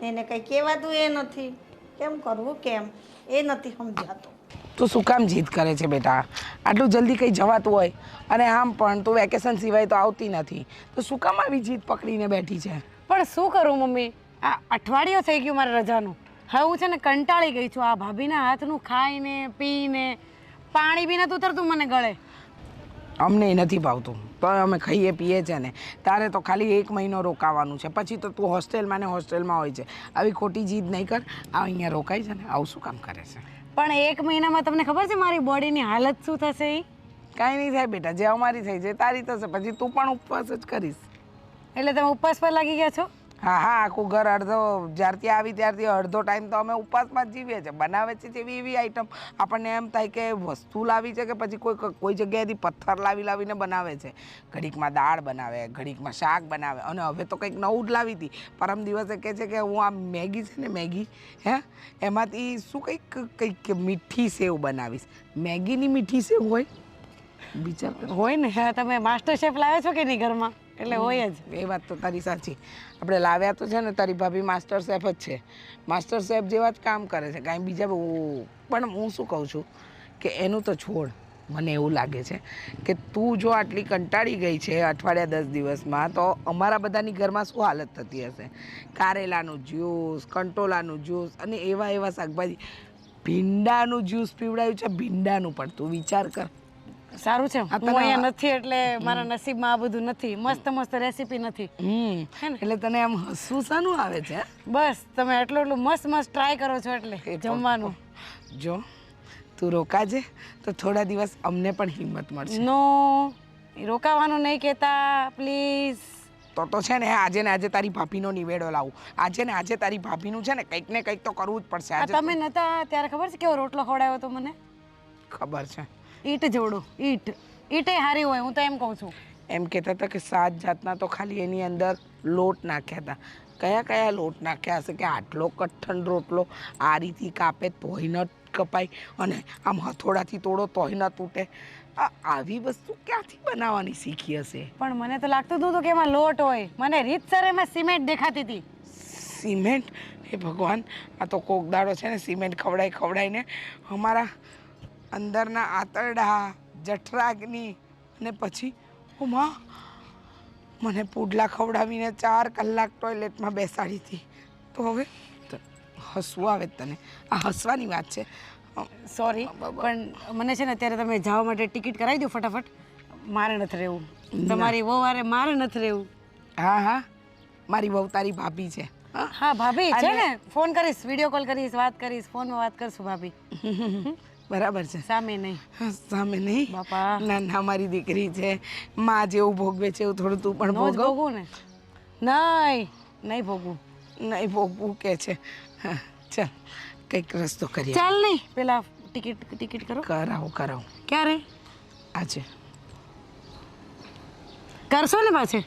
એને કંઈ કહેવાતું એ નથી. કેમ કરવું કેમ એ નથી સમજાતું. તું શું કામ જીદ કરે છે બેટા? આટલું જલ્દી કંઈ જવાતું હોય અને આમ પણ તું વેકેશન સિવાય તો આવતી નથી, તો શું કામ આવી જીદ પકડીને બેઠી છે? પણ શું કરું મમ્મી, આ અઠવાડિયું થઈ ગયું મારે રજાનું. હવે હું છે ને કંટાળી ગઈ છું આ ભાભીના હાથનું ખાઈને પીને. પાણી બી નથી ઉતરતું મને ગળે. અમને નથી ભાવતું, પણ અમે ખાઈએ પીએ છે ને. તારે તો ખાલી 1 મહિનો રોકાવાનું છે, પછી તો તું હોસ્ટેલમાં ને હોસ્ટેલમાં હોય છે. આવી ખોટી જીદ નહીં કર. આ અહીંયા રોકાય છે ને, આવું શું કામ કરે છે? પણ 1 મહિનામાં તમને ખબર છે મારી બોડીની હાલત શું થશે એ? કાંઈ નહીં થાય બેટા, જે અમારી થઈ જાય તારી થશે. પછી તું પણ ઉપવાસ જ કરીશ. એટલે તમે ઉપવાસ પર લાગી ગયા છો? હા હા, આખું ઘર અડધો જ્યારથી આવી ત્યારથી અડધો ટાઈમ તો અમે ઉપવાસમાં જ જીવીએ છીએ. બનાવે છે જેવી એવી આઈટમ આપણને એમ થાય કે વસ્તુ લાવી છે કે પછી કોઈ જગ્યાએથી પથ્થર લાવીને બનાવે છે. ઘડીકમાં દાળ બનાવે, ઘડીકમાં શાક બનાવે, અને હવે તો કંઈક નવું જ લાવી હતી. પરમ દિવસે કહે છે કે હું આ મેગી છે ને, મેગી એમાંથી શું કંઈક મીઠી સેવ બનાવીશ. મેગીની મીઠી સેવ હોય વિચાર કર. હોય ને. હા, તમે માસ્ટર શેફ લાવ્યા છો કે નહીં ઘરમાં? એટલે હોય જ. એ વાત તો તારી સાચી. આપણે લાવ્યા તો છે ને, તારી ભાભી માસ્ટર શેફ જ છે. માસ્ટર શેફ જેવા જ કામ કરે છે, કાંઈ બીજા. પણ હું શું કહું છું કે એનું તો છોડ. મને એવું લાગે છે કે તું જો આટલી કંટાળી ગઈ છે અઠવાડિયા 10 દિવસમાં, તો અમારા બધાની ઘરમાં શું હાલત થતી હશે? કારેલાનું જ્યુસ, કંટોલાનું જ્યુસ અને એવા શાકભાજી. ભીંડાનું જ્યુસ પીવડાવ્યું છે, ભીંડાનું પણ. તું વિચાર કર. સારું છે હું અહીંયા નથી એટલે મારા નસીબમાં આ બધું નથી. મસ્ત રેસીપી નથી. એટલે તને આમ હસવું શાનું આવે છે? બસ તમે એટલું મસ્ત ટ્રાય કરો છો એટલે જમવાનું. જો તું રોકાજે તો થોડા દિવસ અમને પણ હિંમત મળશે. નો, રોકાવાનું નહીં કહેતા પ્લીઝ. તો છે ને આજે તારી ભાભીનો નિવેડો લાવું. આજે તારી ભાભીનું છે ને કંઈક ને કંઈક તો કરવું જ પડશે. આજે તમે નતા ત્યારે ખબર છે કેવો રોટલો ખવડાવ્યો તો મને? ખબર છે. ઈટ જોડો. ઈટે હારી હોય, હું તો એમ કહું છું. એમ કહેતા હતા કે 7 જાતના તો ખાલી એની અંદર લોટ નાખ્યા હતા. કયા લોટ નાખ્યા હશે કે આટલો કઠણ રોટલો આ રીતથી કાપે તોય ન કપાય, અને આમ હથોડાથી તોડો તોય ન તૂટે? આવી વસ્તુ ક્યાંથી બનાવવાની શીખી હશે? પણ મને તો લાગતું હતું કે એમાં લોટ હોય. મને રીતસર એમાં સિમેન્ટ દેખાતી હતી. સિમેન્ટ? હે ભગવાન, આ તો કોક દાડો છે ને સિમેન્ટ ખવડાવીને અમારા અંદરના આંતરડા, જઠરાગ્નિ, અને પછી માં મને પુડલા ખવડાવીને 4 કલાક ટોયલેટમાં બેસાડી હતી. તો હવે હસવું આવે તને? આ હસવાની વાત છે? સોરી, પણ મને છે ને અત્યારે તમે જવા માટે ટિકિટ કરાવી દો ફટાફટ. મારે નથી રહેવું. તમારી વહુ વારે મારે નથી રહેવું. હા, મારી વહુ તારી ભાભી છે. હા ભાભી છે ને, ફોન કરીશ, વિડીયો કોલ કરીશ, વાત કરીશ, ફોનમાં વાત કરશું ભાભી. બરાબર છે. સામે નહીં. સામે નહીં બાપા. ના, મારી દીકરી છે. માં જેવું ભોગવે છે એવું થોડું તું પણ નો જ ભોગવ. ભોગવું ને? નહીં ભોગવું. નહીં ભોગવું કે છે. ચાલ કંઈક રસ્તો કરીએ. ચાલ નહીં, પેલા ટિકિટ કરો. કરાવું. ક્યારે? આજે કરશો ને પાછે?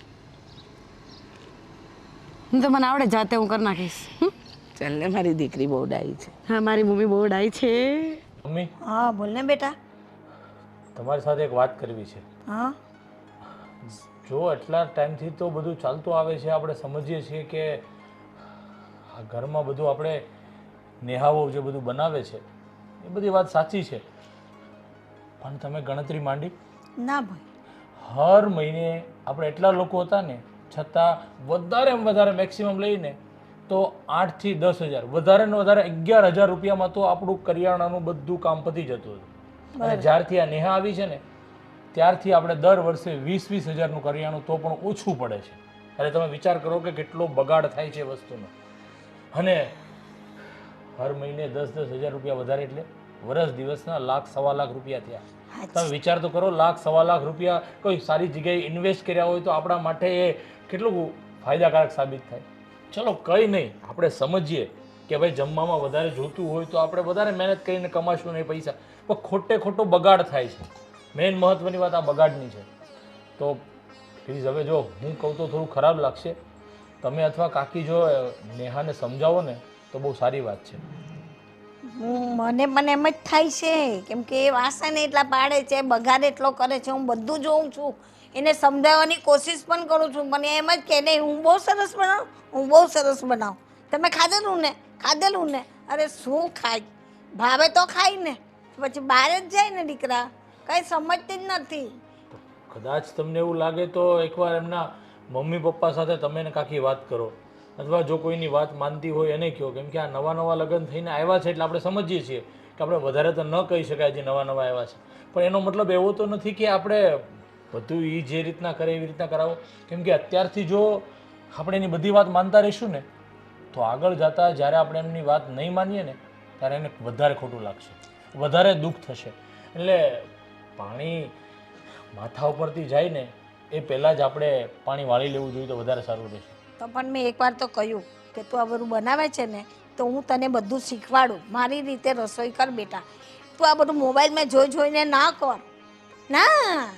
હું તો મને આવડે, જાતે હું કરી નાખીશ. ચાલ ને, મારી દીકરી બહુ ડાઈ છે. હા, મારી મમ્મી બહુ ડાઈ છે. મમ્મી, હા બોલ ને બેટા. તમારી સાથે એક વાત કરવી છે. હા જો એટલા ટાઈમથી તો બધું ચાલતું આવે છે, આપણે સમજીએ છીએ કે આ ઘરમાં બધું આપણે નેહાઓ જે બધું બનાવે છે એ બધી વાત સાચી છે, પણ તમે ગણતરી માંડી. ના ભાઈ, હર મહિને આપણે એટલા લોકો હતા ને, છતાં વધારેમાં વધારે મેક્સિમમ લઈને તો 8 થી 10 હજાર, વધારે ને વધારે 11,000 રૂપિયામાં તો આપણું કરિયાણાનું બધું કામ પતી જતું હતું. અને જ્યારથી આ નેહા આવી છે ને ત્યારથી આપણે દર વર્ષે 20-20 હજારનું કરિયાણું તો પણ ઓછું પડે છે. એટલે તમે વિચાર કરો કે કેટલો બગાડ થાય છે વસ્તુનો. અને હર મહિને 10-10 હજાર રૂપિયા વધારે એટલે વર્ષ દિવસના ₹1,00,000-1.25 લાખ રૂપિયા થયા. તમે વિચાર તો કરો, ₹1,00,000-1.25 લાખ રૂપિયા કોઈ સારી જગ્યાએ ઇન્વેસ્ટ કર્યા હોય તો આપણા માટે એ કેટલું ફાયદાકારક સાબિત થાય. ચલો કંઈ નહીં, આપણે સમજીએ કે ભાઈ જમવામાં વધારે જોતું હોય તો આપણે વધારે મહેનત કરીને કમાશું નહીં પૈસા, પણ ખોટે ખોટો બગાડ થાય છે. મેઇન મહત્વની વાત આ બગાડની છે. તો પ્લીઝ હવે જો હું કહું તો થોડું ખરાબ લાગશે, તમે અથવા કાકી જો નેહાને સમજાવો ને તો બહુ સારી વાત છે. મને પણ એમ જ થાય છે, કેમ કે એ વાસણ એટલા પાડે છે, બગાડ એટલો કરે છે, હું બધું જોઉં છું, એને સમજાવવાની કોશિશ પણ કરું છું, પણ એમ જ કે નહીં હું બહુ સરસ બનાવું, હું બહુ સરસ બનાવું. તમે ખાધેલું ને અરે શું ખાય, ભાવે તો ખાય ને, પછી બહાર જ જાય ને દીકરા, કંઈ સમજતી જ નથી. કદાચ તમને એવું લાગે તો એકવાર એમના મમ્મી પપ્પા સાથે તમે ને કાકી વાત કરો, અથવા જો કોઈની વાત માનતી હોય એને કહો. કેમ કે આ નવા લગ્ન થઈને આવ્યા છે એટલે આપણે સમજીએ છીએ કે આપણે વધારે તો ન કહી શકાય જે નવા આવ્યા છે, પણ એનો મતલબ એવો તો નથી કે આપણે બધું એ જે રીતના કરે એવી રીતના કરાવો. કેમ કે અત્યારથી જો આપણે એની બધી વાત માનતા રહીશું ને તો આગળ જતાં જ્યારે આપણે એમની વાત નહીં માનીએ ને ત્યારે એને વધારે ખોટું લાગશે, વધારે દુઃખ થશે. એટલે પાણી માથા ઉપરથી જાય ને એ પહેલાં જ આપણે પાણી વાળી લેવું જોઈએ તો વધારે સારું રહેશે. તો પણ મેં એકવાર તો કહ્યું કે તું આ બધું બનાવે છે ને તો હું તને બધું શીખવાડું, મારી રીતે રસોઈ કર બેટા, તું આ બધું મોબાઈલમાં જોઈને ના કર. ના,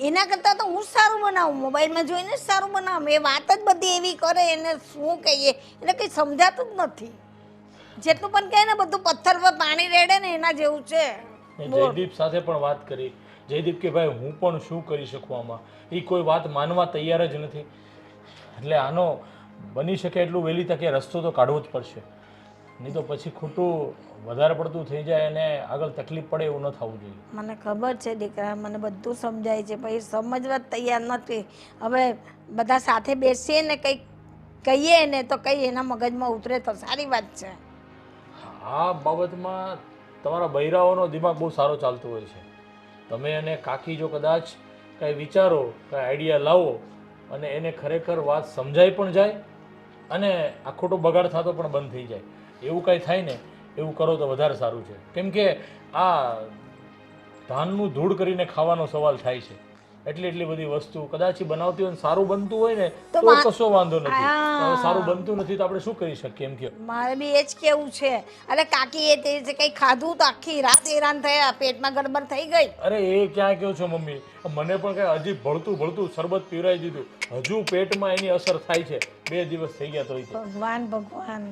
એના કરતાં તો હું જ સારું બનાવું, મોબાઈલમાં જોઈને જ સારું બનાવું. એ વાત જ બધી એવી કરે, એને શું કહીએ, એને કંઈ સમજાતું જ નથી. જેટલું પણ કહે ને બધું પથ્થર પર પાણી રેડે ને એના જેવું છે. જયદીપ સાથે પણ વાત કરી, જયદીપ કે ભાઈ હું પણ શું કરી શકું આમાં, એ કોઈ વાત માનવા તૈયાર જ નથી. એટલે આનો બની શકે એટલું વહેલી તકે રસ્તો તો કાઢવો જ પડશે, નહીં તો પછી ખોટું વધારે પડતું થઈ જાય અને આગળ તકલીફ પડે એવું ન થવું જોઈએ. મને ખબર છે દીકરા, મને બધું સમજાય છે, પછી સમજવા તૈયાર નથી. હવે બધા સાથે બેસીએ ને કંઈક કહીએ ને તો કંઈ એના મગજમાં ઉતરે તો સારી વાત છે. આ બાબતમાં તમારા બૈરાઓનો દિમાગ બહુ સારો ચાલતો હોય છે. તમે અને કાકી જો કદાચ કાંઈ વિચારો, કાંઈ આઈડિયા લાવો અને એને ખરેખર વાત સમજાઈ પણ જાય અને આ ખોટો બગાડ થતો પણ બંધ થઈ જાય, એવું કાંઈ થાય ને એવું કરો તો વધારે સારું છે. કેમ કે આ ધાનનું ધૂળ કરીને ખાવાનો સવાલ થાય છે. એટલી બધી વસ્તુ કદાચ બનાવતી હોય સારું બનતું હોય ને તો કશો વાંધો નથી, સારું બનતું નથી તો આપણે શું કરી શકીએ એમ કે. મારે બી એ જ કેવું છે. અરે કાકી એ તે કંઈ ખાધું તો આખી રાત હેરાન થયા, પેટમાં ગડબડ થઈ ગઈ. અરે એ ક્યાં કહો છો મમ્મી, મને પણ કઈ હજી ભળતું શરબત પીવરાઈ દીધું, હજુ પેટમાં એની અસર થાય છે, 2 દિવસ થઈ ગયા તો. ભગવાન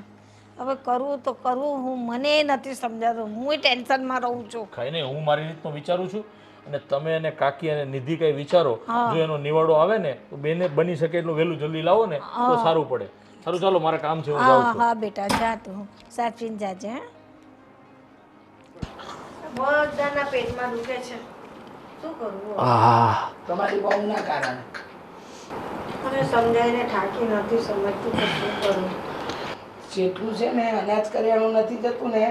હવે કરવું તો કરવું હું, મને નથી સમજાતું, હું ટેન્શનમાં રહું છું. ખાઈ નહીં, હું મારી રીતનું વિચારું છું અને તમે અને કાકી અને નિધિ કઈ વિચારો, જો એનો નિવાડો આવે ને તો બેને બની શકે એટલું વહેલું જલ્દી લાવો ને તો સારું પડે. સારું ચાલો, મારા કામ છે, હું જાઉં છું. હા બેટા જા, તું સાચવીને જાજે. બધાના પેટમાં દુખે છે, શું કરવું તમારી બહુના કારણે. મને સમજાઈને થાકી નથી સમજતું કે શું કરું. જેટલું છે ને અનાજ કરિયાણું નથી જતું ને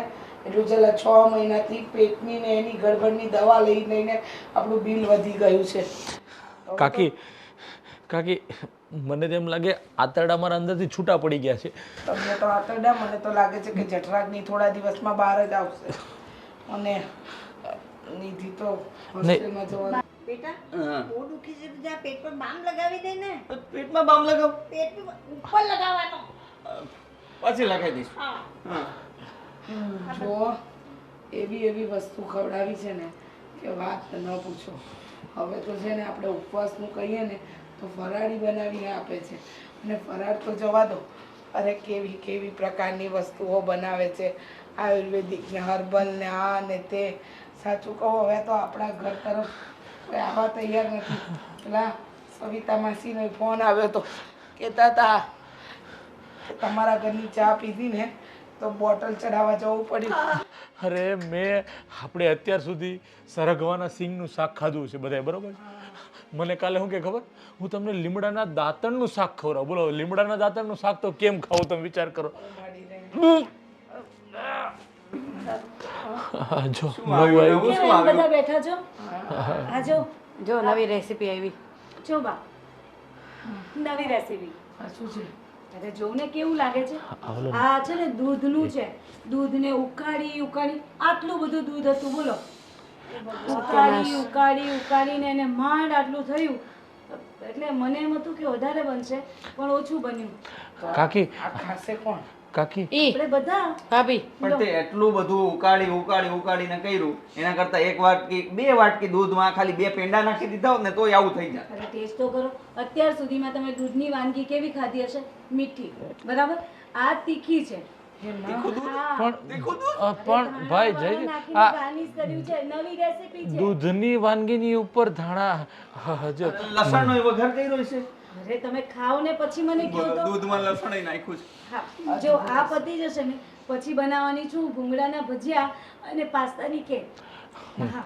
એટલું છેલ્લા 6 મહિનાથી પેટની ને એની ગડબડની દવા લઈને આપણું બિલ વધી ગયું છે. કાકી મને તેમ લાગે આંતરડા મારા અંદરથી છૂટા પડી ગયા છે. તમને તો આંતરડા, મને તો લાગે છે કે જઠરાગ્નિ થોડા દિવસમાં બહાર જ આવશે. અને નિધિ તો હોસ્ટેલમાં જવાનું. બેટા બહુ દુખી છે, જા પેટ પર બામ લગાવી દે ને. પેટમાં બામ લગાવ, પેટ ઉપર લગાવવાનો. પછી લગાવી દઈશ. હા જો એવી વસ્તુ ખવડાવી છે ને કે વાત ન પૂછો. હવે તો છે ને આપણે ઉપવાસનું કહીએ ને તો ફરાળી બનાવીને આપે છે, અને ફરાળ તો જવા દો, અરે કેવી પ્રકારની વસ્તુઓ બનાવે છે, આયુર્વેદિક ને હર્બલ ને આ ને તે. સાચું કહો, હવે તો આપણા ઘર તરફ કોઈ આવવા તૈયાર નથી. પેલા સવિતા માસીનો ફોન આવ્યો તો, કહેતા હતા તમારા ઘરની ચા પીધી ને તો બોટલ ચડાવવા જવું પડ્યું. અરે આપણે અત્યાર સુધી સરગવાના સિંગનું શાક ખાધું છે બધાએ, બરોબર? મને કાલે શું કે ખબર, હું તમને લીમડાના દાંતણનું શાક ખવડાવું. બોલો, લીમડાના દાંતણનું શાક તો કેમ ખાવું તમે વિચાર કરો. બધા બેઠા છો, આજો જો નવી રેસીપી આવી. જો બા નવી રેસીપી શું છે? અરે જોઉં ને કેવું લાગે છે. આ છે ને દૂધનું છે. દૂધને ઉકાળી આટલું બધું દૂધ હતું બોલો. ઉકાળીને એને માંડ આટલું થયું. એટલે મને એમ હતું કે વધારે બનશે પણ ઓછું બન્યું. કાકી આ ખાશે કોણ? કાકી ઈ આપણે બધા ભાભી પણ તે એટલું બધું ઉકાળીને કર્યું એના કરતા એક વાટકી 2 વાટકી દૂધમાં ખાલી 2 પેંડા નાખી દીધા હોત ને તોય આવું થઈ જાય. અરે ટેસ્ટ તો કરો. અત્યાર સુધીમાં તમે દૂધની વાનગી કેવી ખાધી હશે? મીઠી, બરાબર. આ તીખી છે. હા. પણ ભાઈ જય નાખીને આ garnish કર્યું છે. નવી રેસીપી છે. દૂધની વાનગીની ઉપર ધાણા જો લસણનો વઘાર કર્યો છે. અરે તમે ખાઓ ને પછી મને કહો તો. દૂધમાં લસણ નાખ્યું છે. હા, જો આ પતી જશે ને પછી બનાવવાની છું ભૂંગળાના ભજીયા અને પાસ્તાની કેક. હા.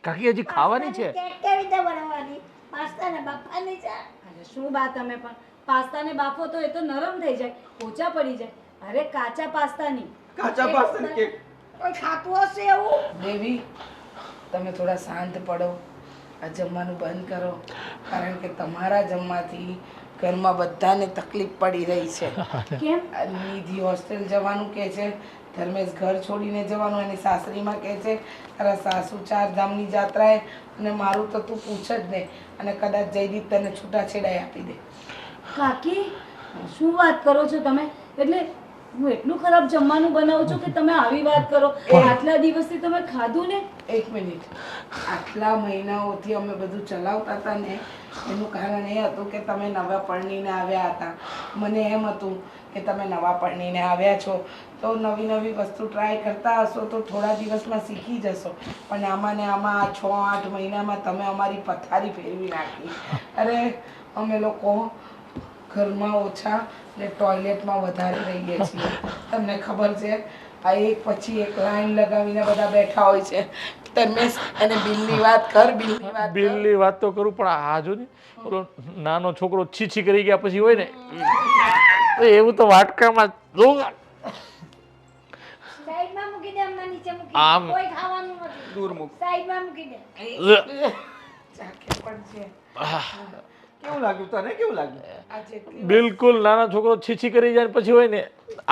કાકી હજી ખાવાની છે. કેક કેવી રીતે બનાવવાની? પાસ્તાને બાફવાની છે. અરે શું બા તમે પણ પાસ્તાને બાફો તો એ તો નરમ થઈ જાય, પોચા પડી જાય. અરે કાચા પાસ્તાની. કાચા પાસ્તાની કેક. કોઈ ખાતું હશે એવું? દેવી, તમે થોડા શાંત પડો. આ જમવાનું બંધ કરો, કારણ કે તમારા જમવાથી ઘરમાં બધાને તકલીફ પડી રહી છે. કેમ? આ નિધિ હોસ્ટેલ જવાનું કહે છે, ધર્મેશ ઘર છોડીને જવાનું એની સાસરીમાં કહે છે, તારા સાસુ 4 ધામની જાત્રાએ, અને મારું તો તું પૂછ જ નહીં. અને કદાચ જયદીપ તને છૂટાછેડાઈ આપી દે. કાકી શું વાત કરો છો તમે? એટલે હું એટલું ખરાબ જમવાનું બનાવું છું કે તમે આવી વાત કરો? આટલા દિવસથી તમે ખાધું ને? 1 મિનિટ. આટલા મહિનાઓથી અમે બધું ચલાવતા હતા ને, એનું કારણ એ હતું કે તમે નવા પરણીને આવ્યા હતા. મને એમ હતું કે તમે નવા પરણીને આવ્યા છો તો નવી નવી વસ્તુ ટ્રાય કરતા હશો તો થોડા દિવસમાં શીખી જશો. પણ આમાં ને આમાં આ 6-8 મહિનામાં તમે અમારી પથારી ફેરવી નાખી. અરે અમે લોકો ઘરમાં ઓછા ને ટોયલેટમાં વધારે રહીએ છીએ. તમને ખબર છે, આ એક પછી એક લાઈન લગાવીને બધા બેઠા હોય છે. તમે અને બિલની વાત કર, બિલની વાત કર. બિલની વાત તો કરું પણ આ જો ને ઓલો નાનો છોકરો છીછી કરી ગયા પછી હોય ને તો એવું તો વાટકામાં જો સાઈડમાં મૂકી દે, હમણાં નીચે મૂકી દે. આમ. કોઈ ખાવાનું નથી. દૂર મૂક. સાઈડમાં મૂકી દે. ચાખે પણ છે. કેવું લાગ્યું તને? કેવું લાગ્યું? આ જેટલી બિલકુલ નાના છોકરો છીછી કરી જાય ને પછી હોય ને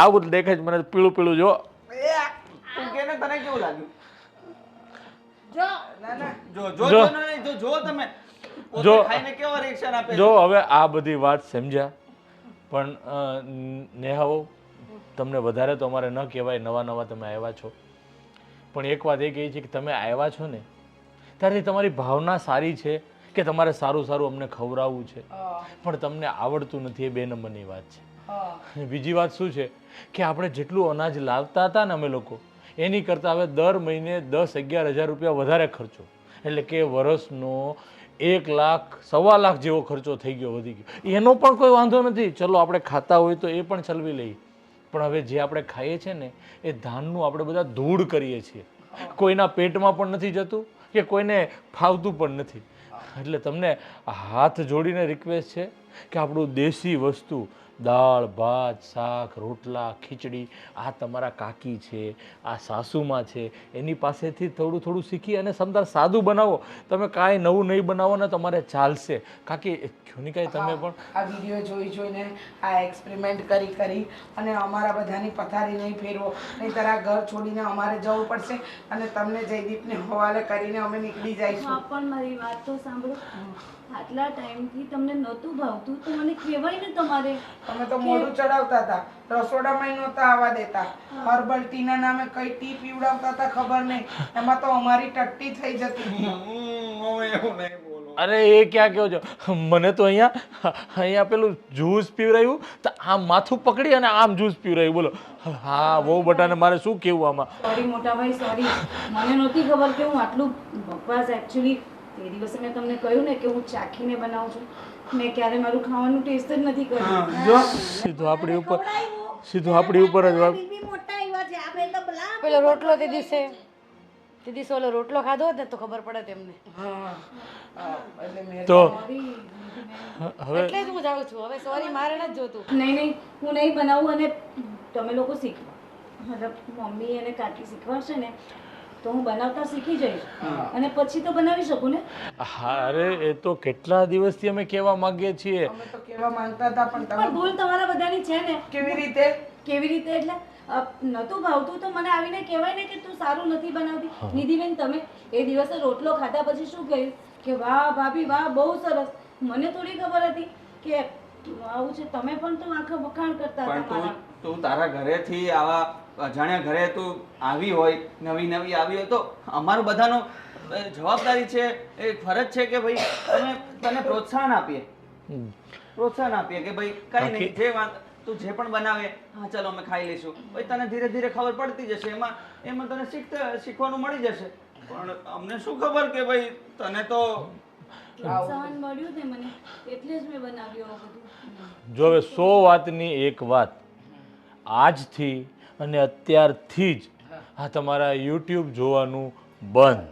આવું જ દેખાય છે મને પીળું પીળું જો તું કે ને તને કેવું લાગ્યું? જો ના ના જો નહીં, જો તમે પોતે જો. ખાઈને કેવો રિએક્શન આપે છે. જો હવે આ બધી વાત સમજ્યા પણ નેહાઓ તમને વધારે તો અમારે ન કહેવાય, નવા તમે આવ્યા છો. પણ એક વાત એ કહી છે કે તમે આવ્યા છો ને ત્યારથી તમારી ભાવના સારી છે કે તમારે સારું અમને ખવડાવવું છે, પણ તમને આવડતું નથી. એ 2 નંબરની વાત છે. અને બીજી વાત શું છે કે આપણે જેટલું અનાજ લાવતા હતા ને અમે લોકો એની કરતાં હવે દર મહિને 10-11 હજાર રૂપિયા વધારે ખર્ચો, એટલે કે વર્ષનો 1 લાખ 1.25 લાખ જેવો ખર્ચો થઈ ગયો, વધી ગયો. એનો પણ કોઈ વાંધો નથી, ચલો આપણે ખાતા હોય તો એ પણ ચલવી લઈએ. પણ હવે જે આપણે ખાઈએ છીએ ને એ ધાનનું આપણે બધા ધૂળ કરીએ છીએ, કોઈના પેટમાં પણ નથી જતું કે કોઈને ફાવતું પણ નથી. એટલે તમને હાથ જોડીને રિક્વેસ્ટ છે કે આપણું દેશી વસ્તુ દાળ ભાત શાક રોટલા ખીચડી આ તમારા કાકી છે, આ સાસુમાં છે, એની પાસેથી થોડું શીખી અને સમજાર સાદું બનાવો. તમે કાંઈ નવું નહીં બનાવો ને તમારે ચાલશે. કાકી ક્યોની કાંઈ તમે પણ આ વિડીયો જોઈને આ એક્સપેરિમેન્ટ કરી અને અમારા બધાની પથારી નહીં ફેરવો, નહીંતર આ ઘર છોડીને અમારે જવું પડશે અને તમને જયદીપને હવાલે કરીને અમે નીકળી જઈશું. હા પણ મારી વાત તો સાંભળો. આટલા ટાઈમથી તમને નહોતું ભાવતું તો મને કહેવાય ને તમારે. તમે તો મોઢું ચડાવતા હતા, રસોડામાં નહોતા આવવા દેતા, હર્બલ ટીના નામે કઈ ટી પીવડાવતા હતા ખબર નહીં, એમાં તો અમારી ટટ્ટી થઈ જતી. હું એવું નહીં બોલું. અરે એ ક્યાં કહો છો, મને તો અહીંયા પેલું જ્યુસ પીવરાયું તો આમ માથું પકડી અને આમ જ્યુસ પીવરાયું. બોલો હા બહુ બટાને મારે શું કહેવું આમાં. સોરી મોટા ભાઈ, સોરી. મને નહોતી ખબર કે હું આટલું બકવાસ. એકચ્યુઅલી તે દિવસે મેં તમને કહ્યું ને કે હું ચાખીને બનાવું છું. મેં ક્યારે મારું ખાવાનું ટેસ્ટ જ નથી કર્યું. જો સીધું આપણી ઉપર જ વાત. બીબી મોટા આવ્યા છે. આપણે તો બલા પેલો રોટલો તે દિવસે ઓલો રોટલો ખાધો હોત ને તો ખબર પડે તેમને. એટલે મેં તો સોરી. હવે એટલે જ હું જાઉં છું. હવે સોરી મારે નથી જોતું. નહીં હું નહીં બનાવું અને તમે લોકો શીખવા. મતલબ મમ્મી અને કાકી શીખવાડશે ને તો હું બનાવતા શીખી જઈશ અને પછી તો બનાવી શકું ને. હા અરે એ તો કેટલા દિવસથી અમે કહેવા માંગીએ છીએ. અમે તો કેવા માંગતા હતા પણ તમે પણ ભૂલ તમારા બધાની છે ને. કેવી રીતે કેવી રીતે એટલે નતું ભાવતું તો મને આવીને કહેવાય ને કે તું સારું નથી બનાવતી. નિધિબેન તમે એ દિવસે રોટલો ખાધા પછી શું કહ્યું કે વાહ ભાભી વાહ બહુ સરસ. મને થોડી ખબર હતી કે આવું છે. તમે પણ તો આખા વખાણ કરતા પણ હતા મારા. તું તારા ઘરેથી આવા અજાણ્યા ઘરે તું આવી હોય, નવી નવી આવી હોય, તો અમારું બધાનો જવાબદારી છે, એ ફરજ છે કે ભાઈ અમે તને પ્રોત્સાહન આપીએ. પ્રોત્સાહન આપીએ કે ભાઈ કઈ નહીં, જે વાત તું જે પણ બનાવે, હા ચાલો અમે ખાઈ લઈશું. ભાઈ તને ધીરે ધીરે ખબર પડતી જશે, એમાં તને શીખવાનું મળી જશે. પણ અમને શું ખબર કે ભાઈ તને તો પ્રોત્સાહન મળ્યું ને મને, એટલે જ મેં બનાવ્યું આ બધું. જો હવે 100 વાતની એક વાત, આજથી અને અત્યારથી જ આ તમારા યુટ્યુબ જોવાનું બંધ,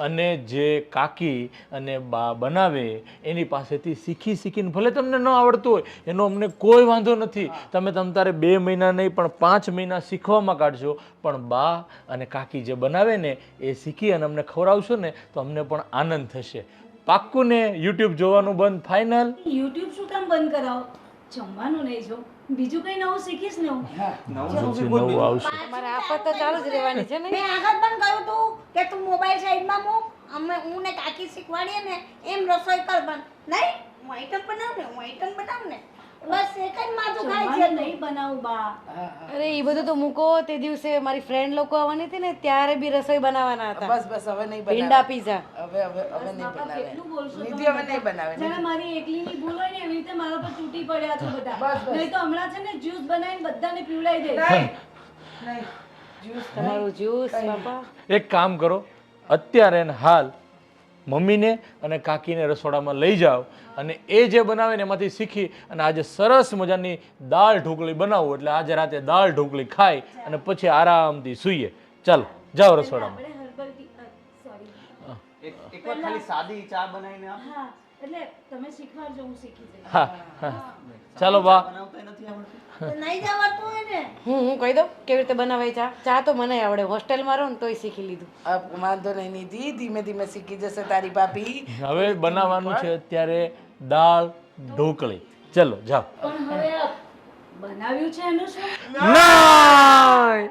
અને જે કાકી અને બા બનાવે એની પાસેથી શીખીને, ભલે તમને ન આવડતું હોય એનો અમને કોઈ વાંધો નથી. તમે તારે 2 મહિના નહીં પણ 5 મહિના શીખવામાં કાઢશો, પણ બા અને કાકી જે બનાવે ને એ શીખી અને અમને ખવડાવશો ને તો અમને પણ આનંદ થશે. પાક્કું ને? યુટ્યુબ જોવાનું બંધ ફાઇનલ? યુટ્યુબ શું કામ બંધ કરાવો? જમવાનું નહીં જો, બીજું કઈ નવું શીખીશ ને હું. નવું આવશે. તમારે આફત તો ચાલુ જ રહેવાની છે ને. મેં આગળ પણ કહ્યું તું કે તું મોબાઈલ સાઈડમાં મૂક, અમે હું ને કાકી શીખવાડીએ ને એમ રસોઈ કર. પણ નહીં, હું આઈટમ બનાવ ને, હું આઈટમ બનાવ ને, બસ એક જ માથું ખાય છે. જમવાનું નહીં બનાવું બા. અરે એ બધું તો મૂકો. તે દિવસે મારી ફ્રેન્ડ લોકો આવવાની હતી ને ત્યારે બી રસોઈ બનાવવાના હતા. બસ હવે નહીં ભીંડા બનાવે. પીઝા. હવે નહીં બાપા, બનાવે. કેટલું બોલશો નિધિ તમે હવે નહીં બધા? બનાવે. જાણે મારી એકલીની ભૂલ હોય ને એવી રીતે મારા પર તૂટી પડ્યા છો બધા. બસ. નહીં તો હમણાં છે ને જ્યુસ બનાવીને બધાને પીવડાવી દઈશ. નહીં જ્યુસ તમારું જ્યુસ બાપા. એક કામ કરો, અત્યારે ને હાલ મમ્મીને અને કાકીને રસોડામાં લઈ જાઓ અને એ જે બનાવે ને એમાંથી શીખી અને આજે સરસ મજાની દાળ ઢોકળી બનાવો, એટલે આજે રાતે દાળ ઢોકળી ખાઈ અને પછી આરામથી સૂઈએ. ચાલો જાઓ રસોડામાં. આપણે હર્બલ ટી સોરી એક વાર ખાલી સાદી ચા બનાવીને આપ. હા એટલે તમે શીખવાડજો, હું શીખી જઈશ. હા હા ચાલો બા. બનાવતા નથી આવડતું. તો નહીં જવાતું હોય ને. હું કહી દઉં કેવી રીતે બનાવાય ચા. ચા તો મને આવડે, હોસ્ટેલમાં રહું ને તોય શીખી લીધું. વાંધો નહીં નિધિ, ધીમે ધીમે શીખી જશે તારી ભાભી. હવે બનાવવાનું છે અત્યારે દાળ ઢોકળી. ચલો જાઓ. પણ હવે આ બનાવ્યું છે એનું શું? ના